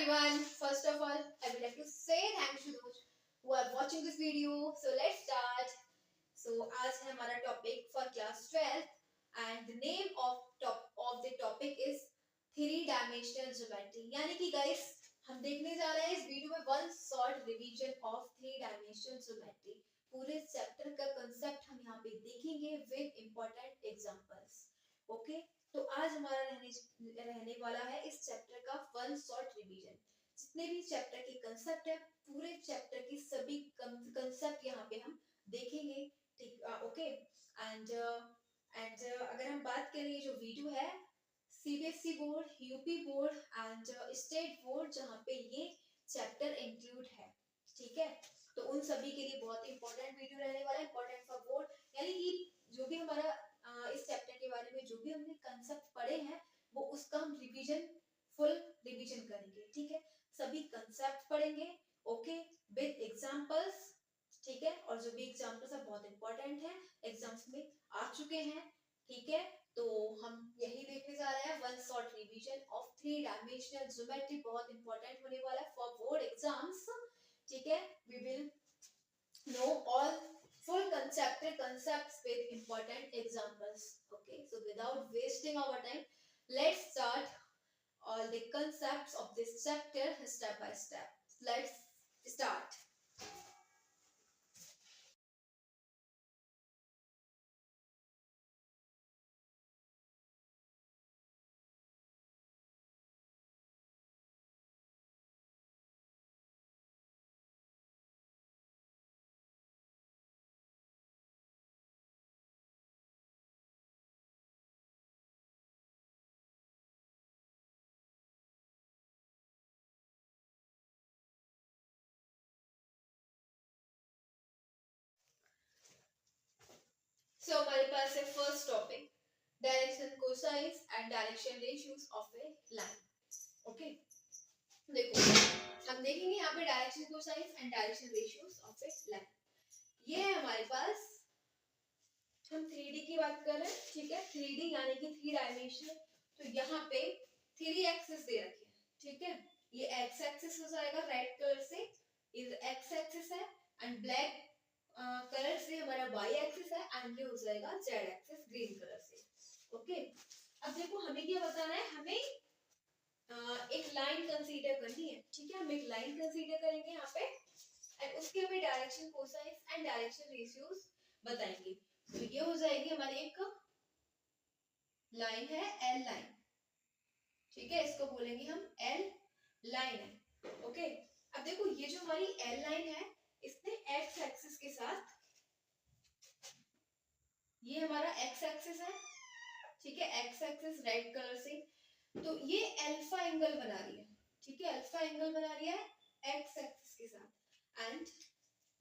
everyone. First of all, I would like to say thanks to those who are watching this video. So let's start. So आज है हमारा topic for class 12 and the name of the topic is three dimensional geometry. यानी कि guys हम देखने जा रहे हैं इस वीडियो में one short revision of three dimensional geometry. पूरे चैप्टर का कंसेप्ट हम यहाँ पे देखेंगे with important examples. ओके तो आज हमारा रहने वाला है इस चैप्टर का वन शॉर्ट रिवीजन. जितने भी चैप्टर के कंसेप्ट है पूरे चैप्टर की सभी कंसेप्ट यहाँ पे हम देखेंगे. ठीक ओके एंड अगर हम बात करें जो वीडियो है CBSE board, UP board and state board जहाँ पे ये चैप्टर इंक्लूड है. ठीक है तो उन सभी के लिए बहुत इंपॉर्टेंट वीडियो रहने वाला है. इंपॉर्टेंट फॉर बोर्ड यानी कि जो भी हमारा इस चैप्टर के बारे में जो भी हमने कंसेप्ट पढ़े हैं वो उसका हम फुल रिवीजन करेंगे. ठीक है सभी कंसेप्ट पढ़ेंगे ओके विद एग्जांपल्स. ठीक है और जो भी एग्जांपल्स है बहुत इंपॉर्टेंट है, एग्जाम्स में आ चुके हैं. ठीक है तो हम यही देखने जा रहे हैं one short revision of three dimensional geometry. बहुत इंपॉर्टेंट होने वाला है फॉर बोर्ड एग्जाम्स. ठीक है we will know all full concepts with important examples. Okay so without wasting our time let's start all the concepts of this chapter step by step. Let's start. So हमारे पास है first topic direction cosines and direction ratios of a line. Okay देखो हम देखेंगे यहाँ पे direction cosines and direction ratios of a line. ये है हमारे पास हम 3D की बात कर रहे हैं. ठीक है 3D यानी कि थ्री डायमेंशनल. तो यहाँ पे थ्री एक्सिस दे रखे हैं. ठीक है ये एक्स एक्सिस हो जाएगा रेड कलर से, ये एक्स एक्सिस है एंड ब्लैक कलर से हमारा वाई एक्सिस है एंड ये हो जाएगा जेड एक्सिस ग्रीन कलर से. ओके अब देखो हमें क्या बताना है, हमें एक लाइन कंसीडर करनी है. ठीक है हम एक लाइन कंसीडर करेंगे यहाँ पे एंड उसके हमें direction cosines and direction ratios बताएंगे. तो ये हो जाएगी हमारी एक लाइन है एल लाइन. ठीक है इसको बोलेंगे हम एल लाइन है. ओके अब देखो ये जो हमारी एल लाइन है इसने एक्स एक्सिस के साथ, ये हमारा एक्स एक्सिस है. ठीक है एक्स एक्सिस रेड कलर से, तो ये अल्फा एंगल बना रही है. ठीक है अल्फा एंगल बना रही है एक्स एक्सिस के साथ एंड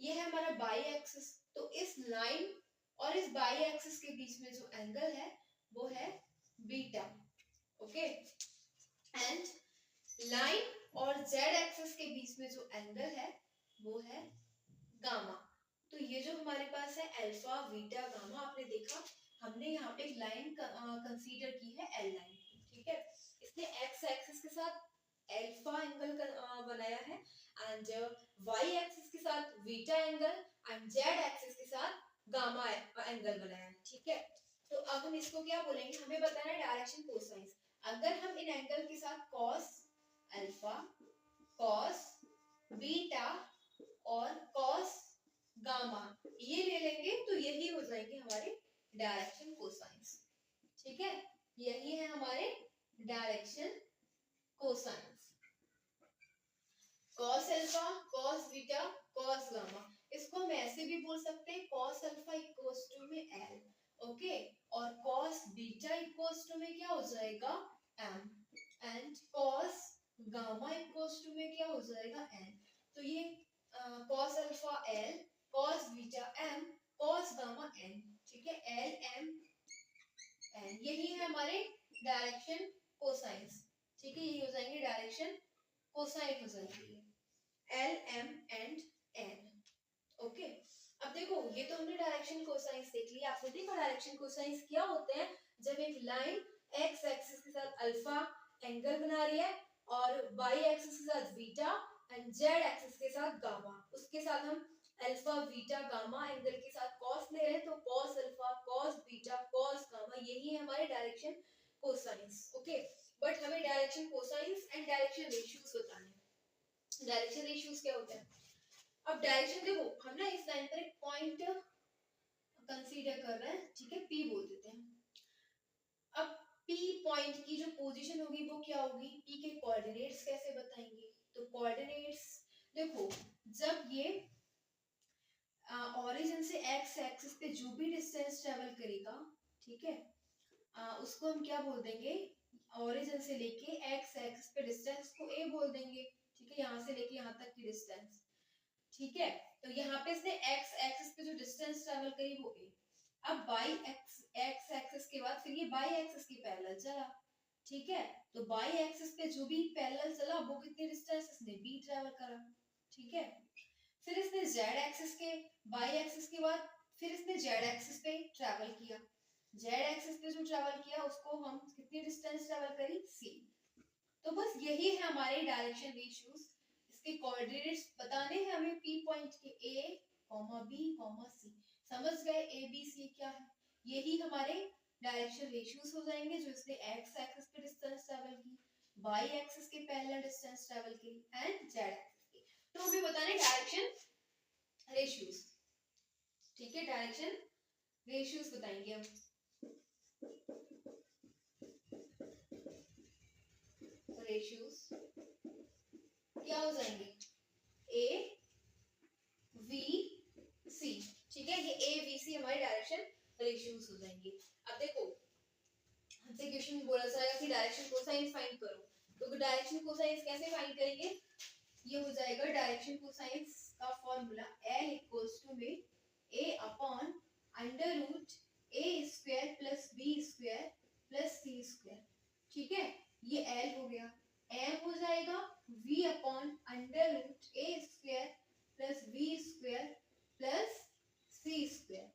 ये है हमारा बाई एक्सिस. तो इस लाइन और इस बाई एक्सिस के बीच में जो एंगल है वो है बीटा. ओके एंड लाइन और जेड एक्सिस के बीच में जो एंगल है वो है गामा. तो ये जो हमारे पास है अल्फा बीटा गामा, आपने देखा हमने यहाँ पे एक लाइन कंसीडर की है एल लाइन. ठीक है इसने एक्स एक्सिस के साथ अल्फा एंगल बनाया है एंड वाई एक्सिस के साथ beta angle and Z axis के साथ गामा एंगल बनाया है. ठीक है तो अब हम इसको क्या बोलेंगे, हमें बताना है डायरेक्शन कोसाइंस. अगर हम इन एंगल के साथ कॉस अल्फा, कॉस बीटा और कॉस गामा ये ले लेंगे तो यही हो जाएंगे हमारे डायरेक्शन कोसाइंस. ठीक है यही है हमारे direction cosines. Cos alpha, cos beta, cos gamma. इसको हम ऐसे भी बोल सकते हैं कॉस अल्फा इक्वल्स टू में एल. ओके और कॉस बीटा इक्वल्स टू में क्या हो जाएगा M and cos gamma equals to में क्या हो जाएगा एन. तो ये cos alpha L, cos beta M, cos gamma N. ठीक है एल एम एन यही है हमारे डायरेक्शन कोसाइंस. ठीक है यही हो जाएंगे डायरेक्शन कोसाइन हो जाएंगे L M and N. Okay अब देखो ये तो हमने डायरेक्शन कोसाइंस देख लिया. आपने देखा डायरेक्शन कोसाइंस क्या होते हैं, जब एक लाइन एक्स एक्सिस के साथ अल्फा एंगल बना रही है और वाई एक्सिस के साथ बीटा एंड जेड एक्सिस के साथ गामा। उसके साथ हम अल्फा बीटा गामा एंगल के साथ कॉस ले रहे हैं, तो cos alpha cos beta cos gamma, यही है हमारे डायरेक्शन कोसाइंस। ओके, बट हमें direction cosines and direction ratios बताने हैं। डायरेक्शन रेशियोज क्या होते हैं? अब डायरेक्शन देखो, हम ना इस लाइन पर एक पॉइंट कंसीडर कर रहे हैं, ठीक है, पी बोल देते हैं। अब पी पॉइंट की जो पोजीशन होगी वो क्या होगी? पी के कोऑर्डिनेट्स कैसे बताएंगे? तो कोऑर्डिनेट्स देखो, जब ये ओरिजिन से एक्स एक्सिस पे जो भी डिस्टेंस ट्रेवल करेगा, ठीक है, उसको हम क्या बोल देंगे? ओरिजिन से लेके एक्स एक्सिस पे डिस्टेंस को ए बोल देंगे, ठीक है, यहाँ से लेके यहाँ तक की डिस्टेंस, ठीक है। तो यहाँ पे इसने एक्स एक्सिस पे जो डिस्टेंस ट्रेवल करी वो ए। अब बाई एक्स एक्सिस के बाद फिर ये बाई एक्सिस की पैरेलल चला, ठीक है, तो बाई एक्सिस पे जो भी पैरेलल चला वो कितनी डिस्टेंस इसने बी ट्रेवल करा, ठीक है। फिर इसने जेड एक्सिस के बाई एक्सिस के बाद फिर इसने जेड एक्सिस पे ट्रेवल किया, जेड एक्सिस पे जो ट्रेवल किया उसको हम कितनी डिस्टेंस ट्रेवल करी? सी। तो बस यही है हमारे डायरेक्शन रेशियोज। इसके कोऑर्डिनेट्स बताने हैं हमें पी पॉइंट के ए, बी, सी। समझ गए ए बी सी क्या है? यही हमारे डायरेक्शन रेशियोज हो जाएंगे जो इसने एक्स एक्सिस पे डिस्टेंस ट्रेवल की, वाई एक्सिस के पैरेलल डिस्टेंस ट्रेवल की एंड जेड एक्सिस की। तो हमें बताने डायरेक्शन रेशियोज, ठीक है, डायरेक्शन रेशियोज बताएंगे हम। रेशियोज क्या हो जाएंगे? ए वी सी, ठीक है, ये ए वी सी हमारे डायरेक्शन रेशियोज हो जाएंगे। अब देखो, हमसे क्वेश्चन बोला जाएगा कि डायरेक्शन कोसाइंस फाइंड करो, तो डायरेक्शन कोसाइंस कैसे फाइंड करेंगे? ये हो जाएगा डायरेक्शन कोसाइंस का फॉर्मूला L इक्वल्स टू में a upon under root a square plus b square plus c square, ठीक है, ये L हो गया। m हो जाएगा v upon under root a square plus b square plus c square.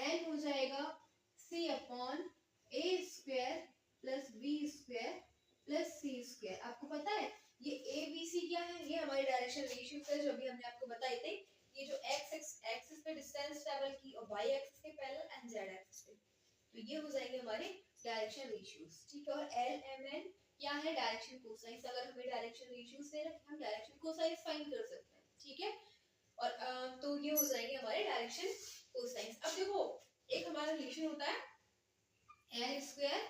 n हो जाएगा c upon a square plus b square plus c square. आपको पता है ये ए बी सी क्या है? ये हमारे डायरेक्शन रेशियोज है जो अभी हमने आपको बताए थे। ये जो एक्स एक्सिस पे डिस्टेंस ट्रेवल की और वाई एक्सिस के पैरेलल एंड जेड एक्सिस पे, तो ये हो जाएंगे हमारे डायरेक्शन रेशियोज, ठीक है। और एल एम एन क्या है? Direction cosines. अगर हमें डायरेक्शन रेशियोज दे रखे हम डायरेक्शन कोसाइंस फाइंड कर सकते हैं, ठीक है। और तो ये हो जाएंगे हमारे डायरेक्शन कोसाइंस। अब देखो, एक हमारा रिलेशन होता है L square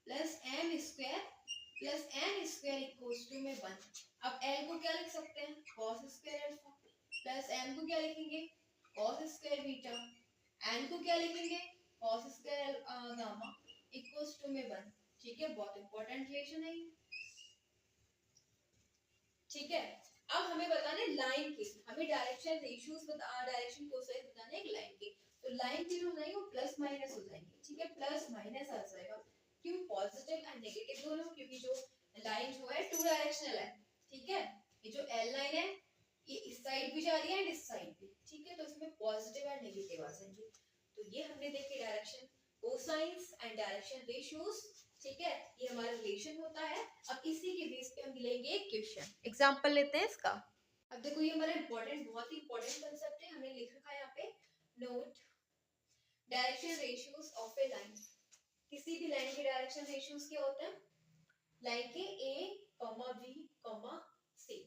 plus M square plus N square equals to में 1। अब एल को क्या लिख सकते हैं? Cos square alpha, plus M को क्या लिखेंगे? कॉस स्क्वायर बीटा, एन को क्या लिखेंगे? Cos square gamma equals to में 1, ठीक है। बहुत इंपॉर्टेंट रिलेशन है ये, ठीक है। अब हमें बताने लाइन के, हमें डायरेक्शन रेशियोज डायरेक्शन कोसाइन बताने एक लाइन के, तो लाइन की जो नहीं वो प्लस माइनस हो जाएंगे, ठीक है, प्लस माइनस आ जाएगा। क्यों? पॉजिटिव एंड नेगेटिव दोनों, क्योंकि जो लाइन जो है टू डायरेक्शनल है, ठीक है। ये जो एल लाइन है ये इस साइड भी जा रही है एंड इस साइड भी, ठीक है, तो इसमें पॉजिटिव एंड नेगेटिव आ जाएंगे। तो ये हमने देखे direction cosines and direction ratios, ठीक है, ये हमारा रिलेशन होता है। अब इसी के बेस पे हम लेंगे एक क्वेश्चन, एग्जांपल लेते हैं इसका। अब देखो ये हमारा इंपॉर्टेंट, बहुत ही इंपॉर्टेंट कांसेप्ट है, हमने लिख रखा है यहाँ पे note direction ratios of a line. किसी भी लाइन के डायरेक्शन रेशियोज क्या होते हैं? लाइन के ए बी सी,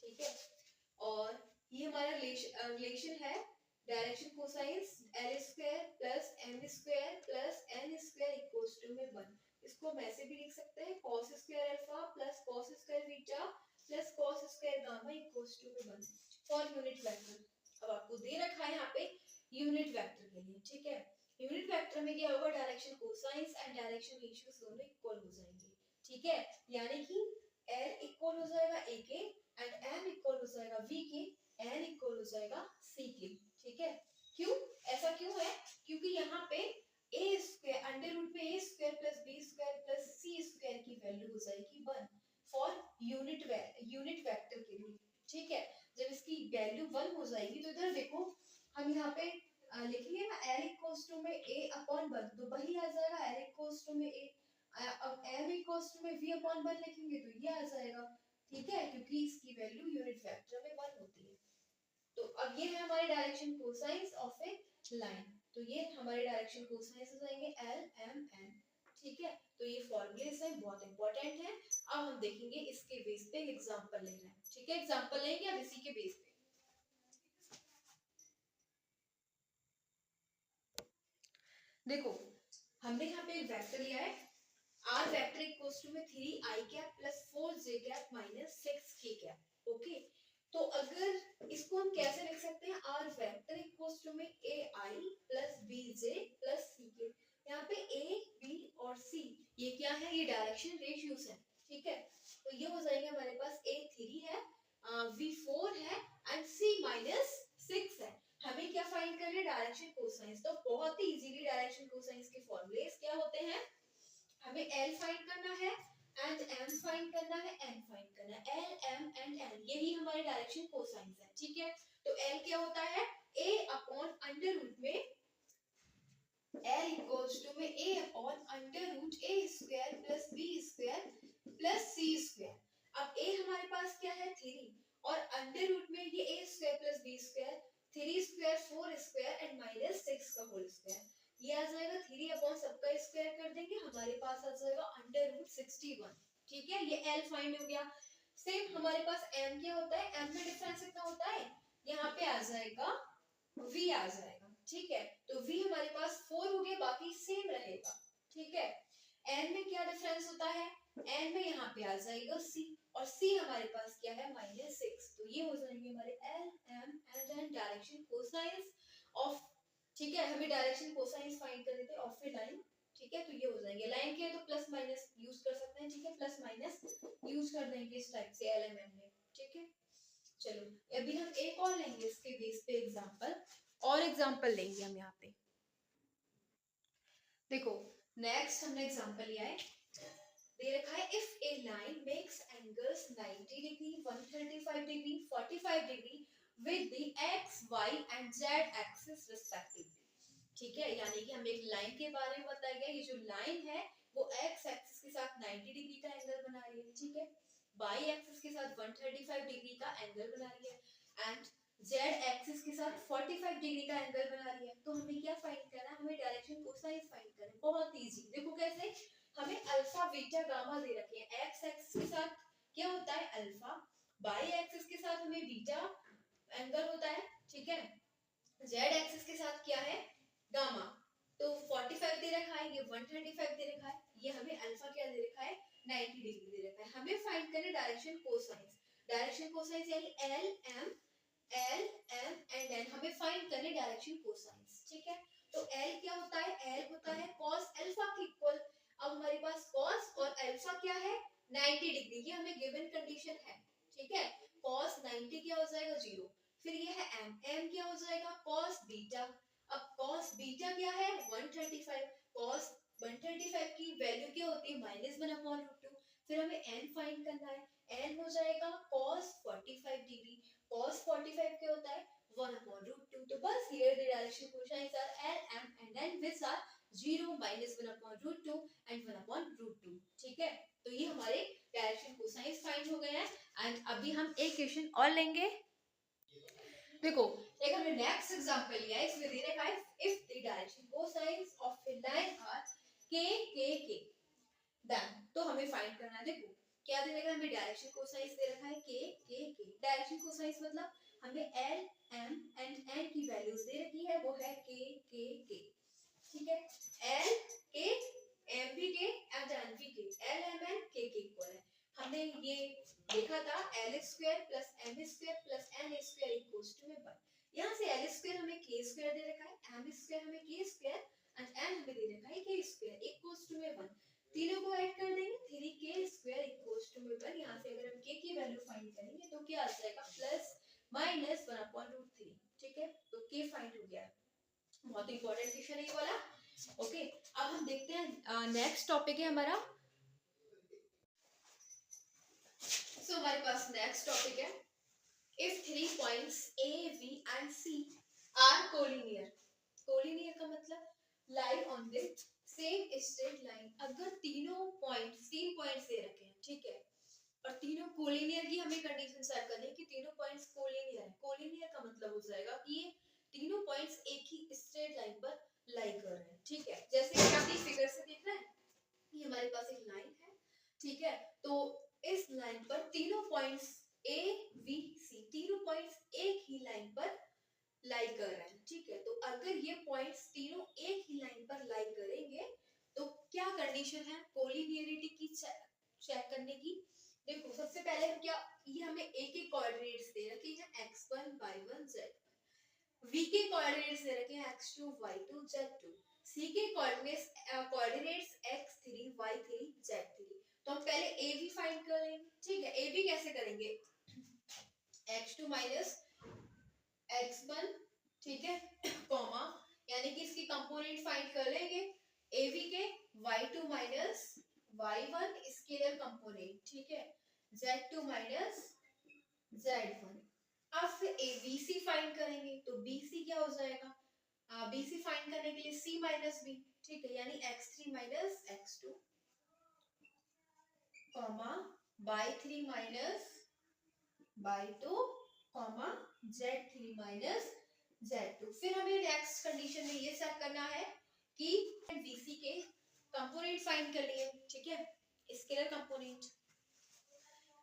ठीक है। और ये हमारा रिलेशन है direction cosines L square plus M square plus N square equals to में 1। इसको हम ऐसे भी लिख सकते हैं cos square alpha plus cos square beta plus cos square gamma equals to में 1 फॉर यूनिट वेक्टर। अब आपको दे रखा है यहाँ पे यूनिट वेक्टर के लिए, ठीक है। यूनिट वेक्टर में क्या होगा? Direction cosines and direction ratios दोनों इक्वल हो जाएंगे, ठीक है। यानी कि L इक्वल हो जाएगा A के एंड M इक्वल हो जाएगा V के, N इक्वल हो जाएगा C के, ठीक है। क्यों? ऐसा क्यों है? क्योंकि यहाँ पे a स्क्वायर अंडर रूट में a square plus b square plus c square की वैल्यू हो जाएगी 1 फॉर यूनिट वेक्टर के लिए, ठीक है। जब इसकी वैल्यू 1 हो जाएगी तो इधर देखो हम यहाँ पे लिखेंगे ना L इक्वल्स टू में a अपॉन 1, तो वही आ जाएगा L इक्वल्स टू में a। अब m इक्वल्स टू में v अपॉन 1 लिखेंगे तो ये आ जाएगा। ठीक है, क्योंकि इसकी वैल्यू यूनिट वेक्टर में 1 होती है। तो अब ये है हमारी direction cosines of a line, तो ये हमारे डायरेक्शन कोसाइंस हो जाएंगे एल एम एन। ठीक है, तो ये फॉर्मूले से बहुत इंपॉर्टेंट है। अब हम देखेंगे इसके बेस पे एग्जांपल ले रहे हैं। ठीक है, एग्जांपल लेंगे अब इसी के बेस पे। देखो हमने यहाँ पे एक वेक्टर लिया है, आर वेक्टर इक्वल्स टू में 3i cap plus 4j cap minus 6k cap. Okay, तो अगर इसको हम कैसे लिख सकते हैं, आर वेक्टर इक्वल्स टू में ai plus bj plus ck। यहाँ पे a b और c ये क्या है, ये डायरेक्शन रेशियोज है। ठीक है, तो ये हो जाएगा हमारे पास a3 है, v4 है एंड c माइनस 6 है। हमें क्या फाइंड करना है, डायरेक्शन कोसाइंस। तो बहुत ही इजीली डायरेक्शन कोसाइंस के फॉर्मूलेस क्या होते हैं, हमें L फाइंड करना है एंड M फाइंड करना है, N फाइंड करना है। L M एंड N यही हमारे डायरेक्शन कोसाइंस है। ठीक है, तो L क्या होता है, A अपॉन अंडर रूट में L इक्वल्स टू में A upon under root A square plus B square plus C square. अब A हमारे पास क्या है 3 और अंडर रूट में ये A square plus B square, 3 square 4 square and minus 6 का होल स्क्वायर। ये आ जाएगा 3 अपॉन सबका स्क्वायर कर देंगे, हमारे पास आ जाएगा अंडर रूट 61। ठीक है, ये L फाइंड हो गया। सेम हमारे पास M क्या होता है, M में डिफरेंस कितना होता है, यहाँ पे आ जाएगा V आ जाएगा। ठीक है, तो V हमारे पास 4 हो गया, बाकी सेम रहेगा। ठीक है, N में क्या डिफरेंस होता है, N में यहाँ पे आ जाएगा C और C हमारे पास क्या है -6। तो ये हो जाएंगे हमारे L M and N direction cosines of. ठीक है, हमें डायरेक्शन कोसाइंस फाइंड करने थे ऑफ ए लाइन। ठीक है, तो ये हो जाएंगे, लाइन के तो प्लस माइनस यूज कर सकते हैं। ठीक है, प्लस माइनस यूज कर देंगे इस टाइप से L M N में। ठीक है, चलो अभी हम एक और लेंगे इसके बेस पे एग्जांपल, और एग्जांपल लेंगे हम यहाँ पे। देखो नेक्स्ट हमने एग्जांपल लिया है, दे रखा है if A line makes angles 90 degree 135 degree 45 degree with the x y and z axis respectively. ठीक है, यानी कि हमें एक लाइन के बारे में बताया गया, ये जो लाइन है वो x एक्सिस के साथ 90 डिग्री का एंगल बना रही है। ठीक है, y एक्सिस के साथ 135 डिग्री का एंगल बना रही है एंड z एक्सिस के साथ 45 डिग्री का एंगल बना रही है। तो हमें क्या फाइंड करना है, हमें डायरेक्शन कोसाइन फाइंड करना है। बहुत इजी, देखो कैसे, हमें अल्फा बीटा गामा दे रखे हैं। x एक्सिस के साथ क्या होता है अल्फा, y एक्सिस के साथ हमें बीटा एंगल होता है। ठीक है, z एक्सिस के साथ क्या है गामा। तो 45 दे रखा है, ये 135 दे रखा है, ये हमें अल्फा क्या दे रखा है 90 डिग्री दे रखा है। हमें फाइंड करना है डायरेक्शन कोसाइंस। डायरेक्शन कोसाइंस यानी L M एंड N, हमें फाइंड करने डायरेक्शन कोसाइंस। ठीक है, तो L क्या होता है, L होता है cos अल्फा के इक्वल। अब हमारे पास cos और अल्फा क्या है 90 डिग्री, ये हमें गिवन कंडीशन है। ठीक है, cos 90 क्या हो जाएगा 0। फिर ये है M, M क्या हो जाएगा cos बीटा। अब cos बीटा क्या है 135, cos 135 की वैल्यू क्या होती है -1/√2। फिर हमें N फाइंड करना है, N हो जाएगा cos 45 डिग्री, cos 45 क्या होता है 1/√2। तो बस here the direction cosaines are L M and N which are 0 -1/√2 and 1/√2। ठीक है, तो ये हमारे डायरेक्शन कोसाइंस फाइंड हो गए हैं। एंड अभी हम एक क्वेश्चन और लेंगे। देखो एक हमने नेक्स्ट एग्जांपल लिया है, इसमें दे रखा है if the direction cosines of a line are k k k then, तो हमें फाइंड करना है। देखो क्या दे रखा है, हमें डायरेक्शन कोसाइंस दे रखा है k k k। Direction cosines मतलब हमें L M एंड N की वैल्यूज दे रखी है, वो है k k k। ठीक है, L k M भी k एंड N भी k, L M N k के इक्वल है। हमने ये देखा था L square plus M square plus N square equals to 1। यहाँ से L स्क्वायर हमें k स्क्वायर दे रखा है, M स्क्वायर हमें k स्क्वायर एंड N हमें दे रखा है k स्क्वायर इक्वल्स टू 1। तीनों को ऐड कर देंगे, 3k स्क्वायर इक्वल्स टू 1। यहाँ से अगर हम k की वैल्यू फाइंड करेंगे तो क्या आ जाएगा प्लस माइनस 1/√3। ठीक है, तो k फाइंड हो गया। बहुत इंपॉर्टेंट क्वेश्चन है ये वाला। ओके, अब हम देखते हैं नेक्स्ट टॉपिक है हमारा। सो हमारे पास नेक्स्ट टॉपिक है if 3 points A B and C are collinear. Collinear का मतलब lie on the same straight line. अगर तीन पॉइंट्स दे रखे हैं, ठीक है, और तीनों कोलिनियर की हमें कंडीशन सेट करनी है कि तीनों पॉइंट्स कोलिनियर है। कोलिनियर का मतलब हो जाएगा कि ये तीनों पॉइंट्स एक ही स्ट्रेट लाइन पर लाई कर रहे हैं। ठीक है, जैसे कि आप इस फिगर से देख रहे हैं, ये हमारे पास एक लाइन है। ठीक है, तो इस लाइन पर तीनों पॉइंट्स ए बी सी तीनों पॉइंट्स एक ही लाइन पर लाई कर रहे हैं। ठीक है, तो अगर ये पॉइंट्स तीनों एक ही लाइन पर लाई करेंगे तो क्या कंडीशन है कोलिनियरिटी की चेक करने की। देखो सबसे पहले हम क्या, ये हमें ए के कोऑर्डिनेट्स दे रखे हैं x1 y1 z1, v के कोऑर्डिनेट्स दे रखे हैं x2 y2 z2, c के कोऑर्डिनेट्स x3 y3 z3। तो हम पहले a भी फाइंड कर लेंगे। ठीक है, a भी कैसे करेंगे, x2 माइनस x1, ठीक है, कॉमा यानी कि इसकी कंपोनेंट फाइंड कर लेंगे ab के, y2 minus y1 scalar component, ठीक है, z2 माइनस z1। अब फिर abc फाइंड करेंगे तो bc क्या हो जाएगा, bc फाइंड करने के लिए c माइनस b, ठीक है, यानी x3 minus x2, comma y3 minus y2, comma z3 minus z2। फिर हमें नेक्स्ट कंडीशन में ये सेट करना है कि bc के कंपोनेंट फाइंड कर लिए, ठीक है, स्केलर कंपोनेंट।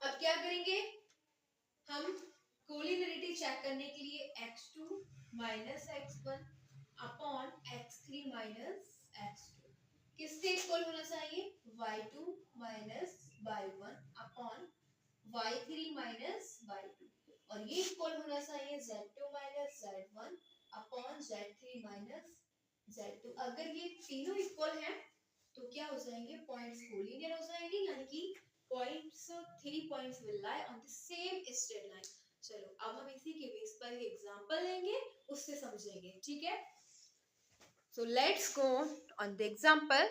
अब क्या करेंगे, हम कोलिनियरिटी चेक करने के लिए x2 minus x1 upon x3 minus x2 किससे इक्वल होना चाहिए, y2 minus y1 upon y3 minus y2, और ये इक्वल होना चाहिए z2 minus z1 upon z3 minus z2। अगर ये तीनों इक्वल हैं तो क्या हो जाएंगे, पॉइंट्स कोलिनियर हो जाएंगे, यानी कि points, 3 points will lie on the same straight line. चलो अब हम इसी के बेस पर एक एग्जांपल लेंगे, उससे समझेंगे। ठीक है, so let's go on the example.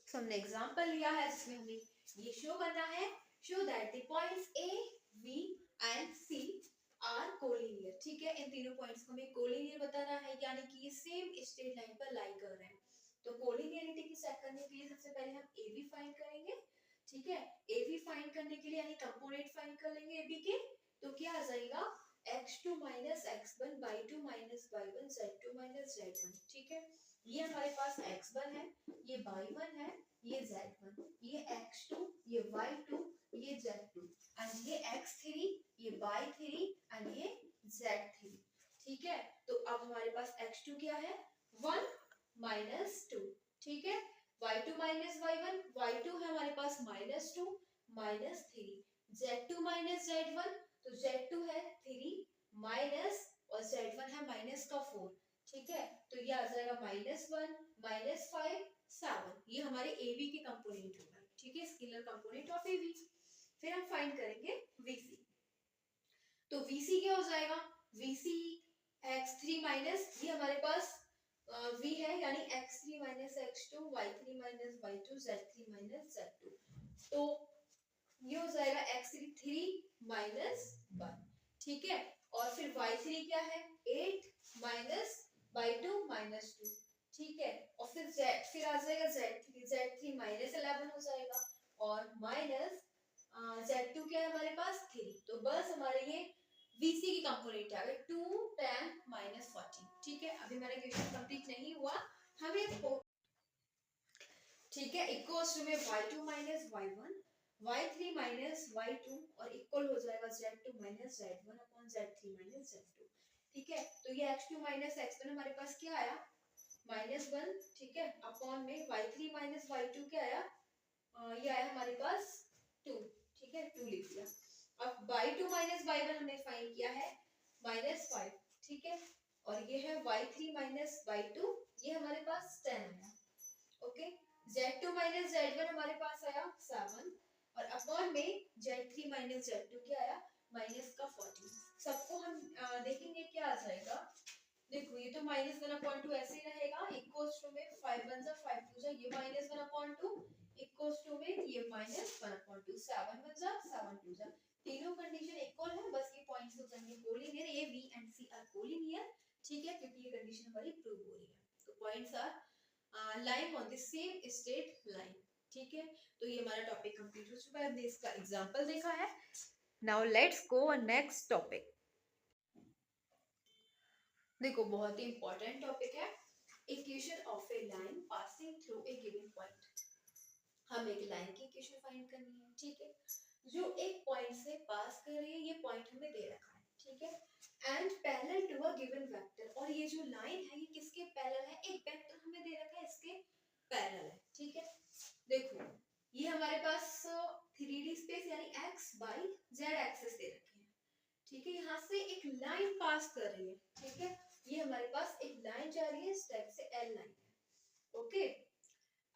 So हमने एग्जांपल लिया है जिसमें हमें ये शो करना है, show that the points A B and C are collinear. ठीक है, इन तीनों पॉइंट्स को हमें कोलिनियर बताना है, यानी कि ये सेम स्ट्रेट लाइन पर लाई कर रहे हैं। तो कोलिनियरिटी की चेक करने के लिए सबसे पहले हम ए बी फाइंड करेंगे। ठीक है, ए बी फाइंड करने के लिए यानी कंपोनेंट फाइंड कर लेंगे ए बी के, तो क्या आ जाएगा x2 minus x1 y2 minus y1 z2 minus z1। ठीक है, ये हमारे पास x1 है, ये y1 है, ये z1, ये x2, ये y2, ये z2, एंड ये x3, ये y3 एंड ये z3। ठीक है, तो अब हमारे पास x2 क्या है, 1 माइनस 2। ठीक है, y2 माइनस y1, y2 है हमारे पास minus 2 minus 3, z2 minus z1, तो z2 है 3 माइनस, और z1 है माइनस का 4। ठीक है, तो ये आ जाएगा -1 -5 7। ये हमारे ए बी के कंपोनेंट हो गए। ठीक है, scalar component of A B. फिर हम फाइंड करेंगे VC। तो VC क्या हो जाएगा, VC x3 माइनस, ये हमारे पास V है, यानी x3 minus x2 y3 minus y2 z3 minus z2। तो ये हो जाएगा x3 3 माइनस 1। ठीक है, और फिर y3 क्या है 8 माइनस y2 माइनस 2। ठीक है, और फिर आ जाएगा z3 माइनस 11 हो जाएगा, और माइनस z2 क्या है हमारे पास 3। तो बस हमारे ये VC की कंपोनेंट आ गई 2 10 माइनस 40। ठीक है, अभी मेरा क्वेश्चन कंप्लीट नहीं हुआ, हमें ठीक है इक्वल्स टू में y2 minus y1 y3 minus y2 और इक्वल हो जाएगा z2 minus z1 upon z3 minus z2। ठीक है, तो ये x2 माइनस x1 हमारे पास क्या आया -1। ठीक है, अपॉन में y3 माइनस y2 क्या आया, ये आया हमारे पास 2। ठीक है, 2 लिख दिया। अब y2 माइनस y1 हमने फाइंड किया है -5। ठीक है, और ये है y3 माइनस y2, ये हमारे पास 10 आया। ओके, z2 माइनस z1 हमारे पास आया 7, और अपॉन में z3 माइनस z2 क्या आया माइनस का 40। सबको हम देखेंगे क्या आ जाएगा। देखो ये तो -1/2 ऐसे ही रहेगा, इक्वल्स टू में 5 1 जा 5 2 जा, ये -1/2 इक्वल्स टू में ये -1/2 7 1 जा 7 2 जा। तीनों कंडीशन इक्वल है, बस ये पॉइंट्स हो जाएंगे collinear, A B and C are collinear. ठीक है, क्योंकि ये कंडीशन हमारी प्रूव हो रही है। तो points are lying on the same straight line। ठीक है, तो ये हमारा टॉपिक कंप्लीट हो चुका है, हमने इसका एग्जांपल देखा है। Now let's go on next topic. देखो बहुत ही इंपॉर्टेंट टॉपिक है, equation of a line passing through a given point. हम एक लाइन की इक्वेशन फाइंड करनी है, ठीक है, जो एक पॉइंट से पास कर रही है, ये पॉइंट हमें दे रखा है, ठीक है, and parallel to a given vector. और ये जो लाइन है ये किसके पैरेलल है, एक वेक्टर हमें दे रखा है, इसके पैरेलल है, ठीक है। देखो ये हमारे पास 3D स्पेस यानी x y z एक्सिस दे रखे हैं, ठीक है, यहाँ से एक लाइन पास कर रही है, ठीक है, ये हमारे पास एक लाइन जा रही है, इस टाइप से L लाइन है, ओके।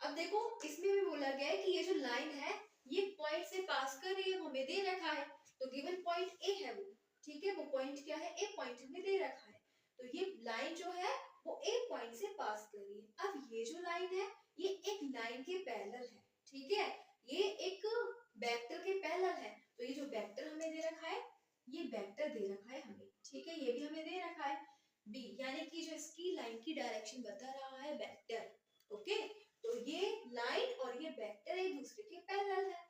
अब देखो इसमें भी बोला गया है कि ये जो लाइन है ये पॉइंट से पास कर रही है, हमें दे रखा है, तो गिवन पॉइंट ए है वो, ठीक है, वो पॉइंट क्या है, ए पॉइंट हमें दे रखा है, तो ये लाइन जो है वो ए पॉइंट से पास कर रही है। अब ये जो लाइन है ये एक लाइन के पैरेलल है, ठीक है, ये एक वेक्टर के पैरेलल है, तो ये जो वेक्टर हमें दे रखा है ये वेक्टर दे रखा है हमें, ठीक है, ये भी हमें दे रखा है बी, यानी कि जो इसकी लाइन की डायरेक्शन बता रहा है वेक्टर, ओके। तो ये लाइन और ये वेक्टर एक दूसरे के पैरेलल है,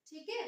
ठीक है,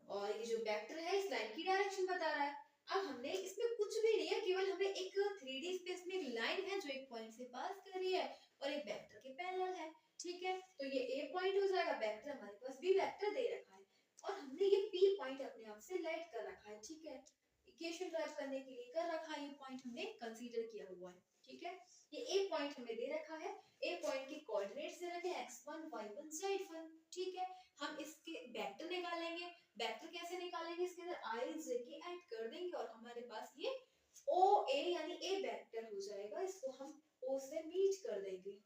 और ये जो वेक्टर है इस लाइन की डायरेक्शन बता रहा है। अब हमने इसमें कुछ भी नहीं है, केवल हमें एक 3D स्पेस में एक लाइन है जो एक पॉइंट से पास कर रही है और एक वेक्टर के पैरेलल है, ठीक है, तो ये ए पॉइंट हो जाएगा, वेक्टर हमारे पास बी वेक्टर दे रखा है और हमने ये पी पॉइंट अपने आप से लेट कर रखा है, ठीक है, इक्वेशन ड्राइव करने के लिए कर रखा है, ये पॉइंट हमने कंसीडर किया हुआ है, ठीक है, ये ए पॉइंट हमें दे रखा है, ए पॉइंट के कोऑर्डिनेट्स दे रखे हैं x1 y1 z1, ठीक है, हम इसके वेक्टर निकालेंगे, वेक्टर कैसे निकालेंगे, इसके अंदर i j के ऐड कर देंगे और हमारे पास ये o a यानी a वेक्टर हो जाएगा, इसको हम o से मीट कर देंगे,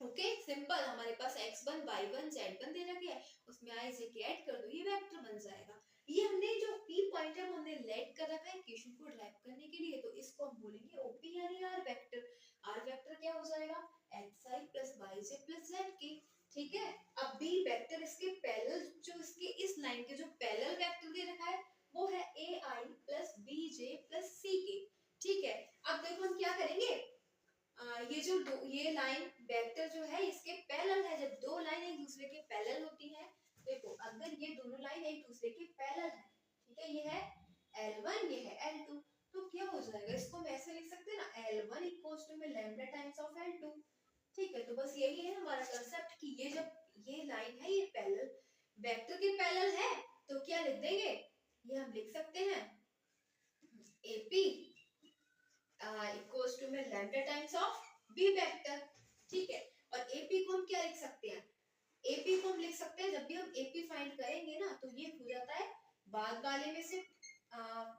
ओके, सिंपल, हमारे पास x1 y1 z1 दे रखे हैं, उसमें i j के ऐड कर दो, ये वेक्टर बन जाएगा। ये हमने जो p पॉइंट है वो हमने लेट कर रखा है इक्वेशन को ड्राइव करने के लिए, तो इसको हम बोलेंगे OP यानी r वेक्टर। r वेक्टर क्या हो जाएगा, xi plus yj plus zk, ठीक है। अब b वेक्टर इसके पैरेलल, जो इसके इस लाइन के जो पैरेलल वेक्टर दे रखा है वो है ai plus bj plus ck, ठीक है। अब देखो हम क्या करेंगे, ये जो ये लाइन वेक्टर जो है इसके पैरेलल है, जब दो लाइन एक दूसरे के पैरेलल होती है, देखो अगर ये दोनों लाइन एक दूसरे के पैरेलल है, ठीक है, ये है L1 ये है L2, तो क्या हो जाएगा, इसको हम ऐसे लिख सकते हैं ना, L1 इक्वल्स टू में लैम्डा टाइम्स ऑफ L2, ठीक है, तो बस यही है हमारा कांसेप्ट कि ये जब ये लाइन है ये पैरेलल वेक्टर के पैरेलल है, तो क्या लिख देंगे, ये हम लिख सकते हैं AP इक्वल्स टू में lambda times of B vector, ठीक है, और एपी को हम क्या लिख सकते हैं, एपी को हम लिख सकते हैं, जब भी हम एपी फाइंड करेंगे ना तो ये हो जाता है बाद वाले में से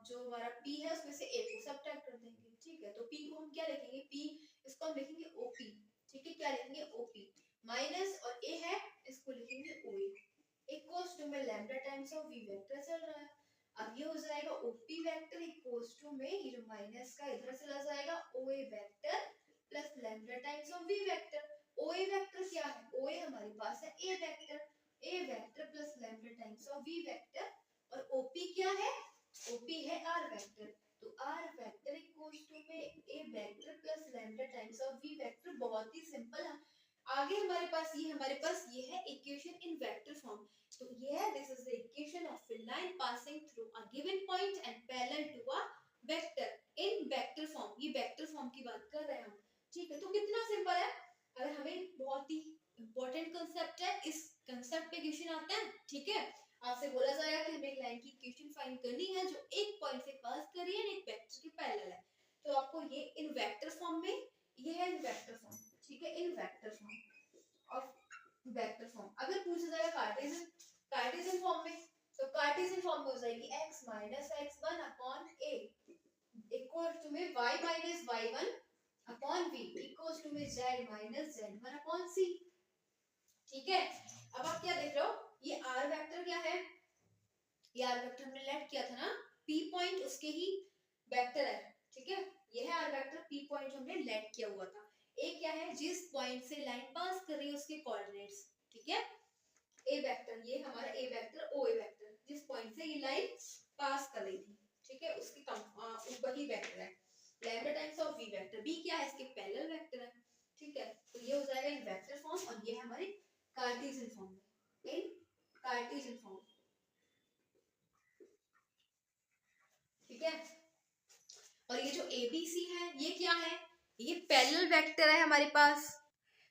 जो हमारा पी है उसमें से ए को सब्ट्रैक्ट कर देंगे, ठीक है, तो पी को हम क्या लिखेंगे, पी इसको हम लिखेंगे ओपी, ठीक है, क्या लिखेंगे ओपी, माइनस और ए है इसको लिखेंगे ओए, इक्वल्स टू में lambda times of we vector चल रहा है। अब ये हो जाएगा OP वेक्टर इक्वल्स टू में ये जो माइनस का इधर चला जाएगा OA vector plus lambda times of V vector. OA vector क्या है, OA हमारे पास है A vector, A vector plus lambda times of V vector, और OP क्या है, OP है R वेक्टर, तो R वेक्टर इक्वल्स टू में A vector plus lambda times of V vector. बहुत ही सिंपल है। आगे हमारे पास ये है इक्वेशन इन वेक्टर फॉर्म, तो ये है this is the equation of a line passing through a given point and parallel to a vector in vector form, ये वेक्टर फॉर्म की बात कर रहे हैं हम, ठीक है, तो कितना सिंपल है, अगर हमें बहुत ही इंपॉर्टेंट कांसेप्ट है, इस कांसेप्ट पे क्वेश्चन आता है, ठीक है, आपसे बोला जाएगा कि हमें एक लाइन की इक्वेशन फाइंड करनी है जो एक पॉइंट से पास कर रही है एक वेक्टर के पैरेलल है, तो आपको ये इन वेक्टर फॉर्म में, ये है इन वेक्टर फॉर्म, ठीक है, इन vector form of vector form. अगर पूछा जाएगा कार्टेशियन फॉर्म में, तो कार्टेशियन फॉर्म में हो जाएगी x minus x1 upon a equal to में y minus y1 upon v equal to में z minus z1 upon c, ठीक है। अब आप क्या देख रहे हो, ये r वेक्टर क्या है, ये r वेक्टर हमने लेट किया था ना, p पॉइंट उसके ही वेक्टर है, ठीक है, ये है r वेक्टर, p पॉइंट हमने लेट किया हुआ था। a क्या है, जिस पॉइंट से लाइन पास कर रही है उसके कोऑर्डिनेट्स, ठीक है, a वेक्टर, ये हमारा a vector o a vector, जिस पॉइंट से ये लाइन पास कर रही थी, ठीक है, उसके ऊपर ही वेक्टर है, lambda times of v vector, b क्या है, इसके पैरेलल वेक्टर है, ठीक है, तो ये हो जाएगा इन वेक्टर फॉर्म और ये है हमारी कार्टेशियन फॉर्म में, इन कार्टेशियन फॉर्म, ठीक है। और ये जो ABC है ये क्या है, ये पैरेलल वेक्टर है हमारे पास।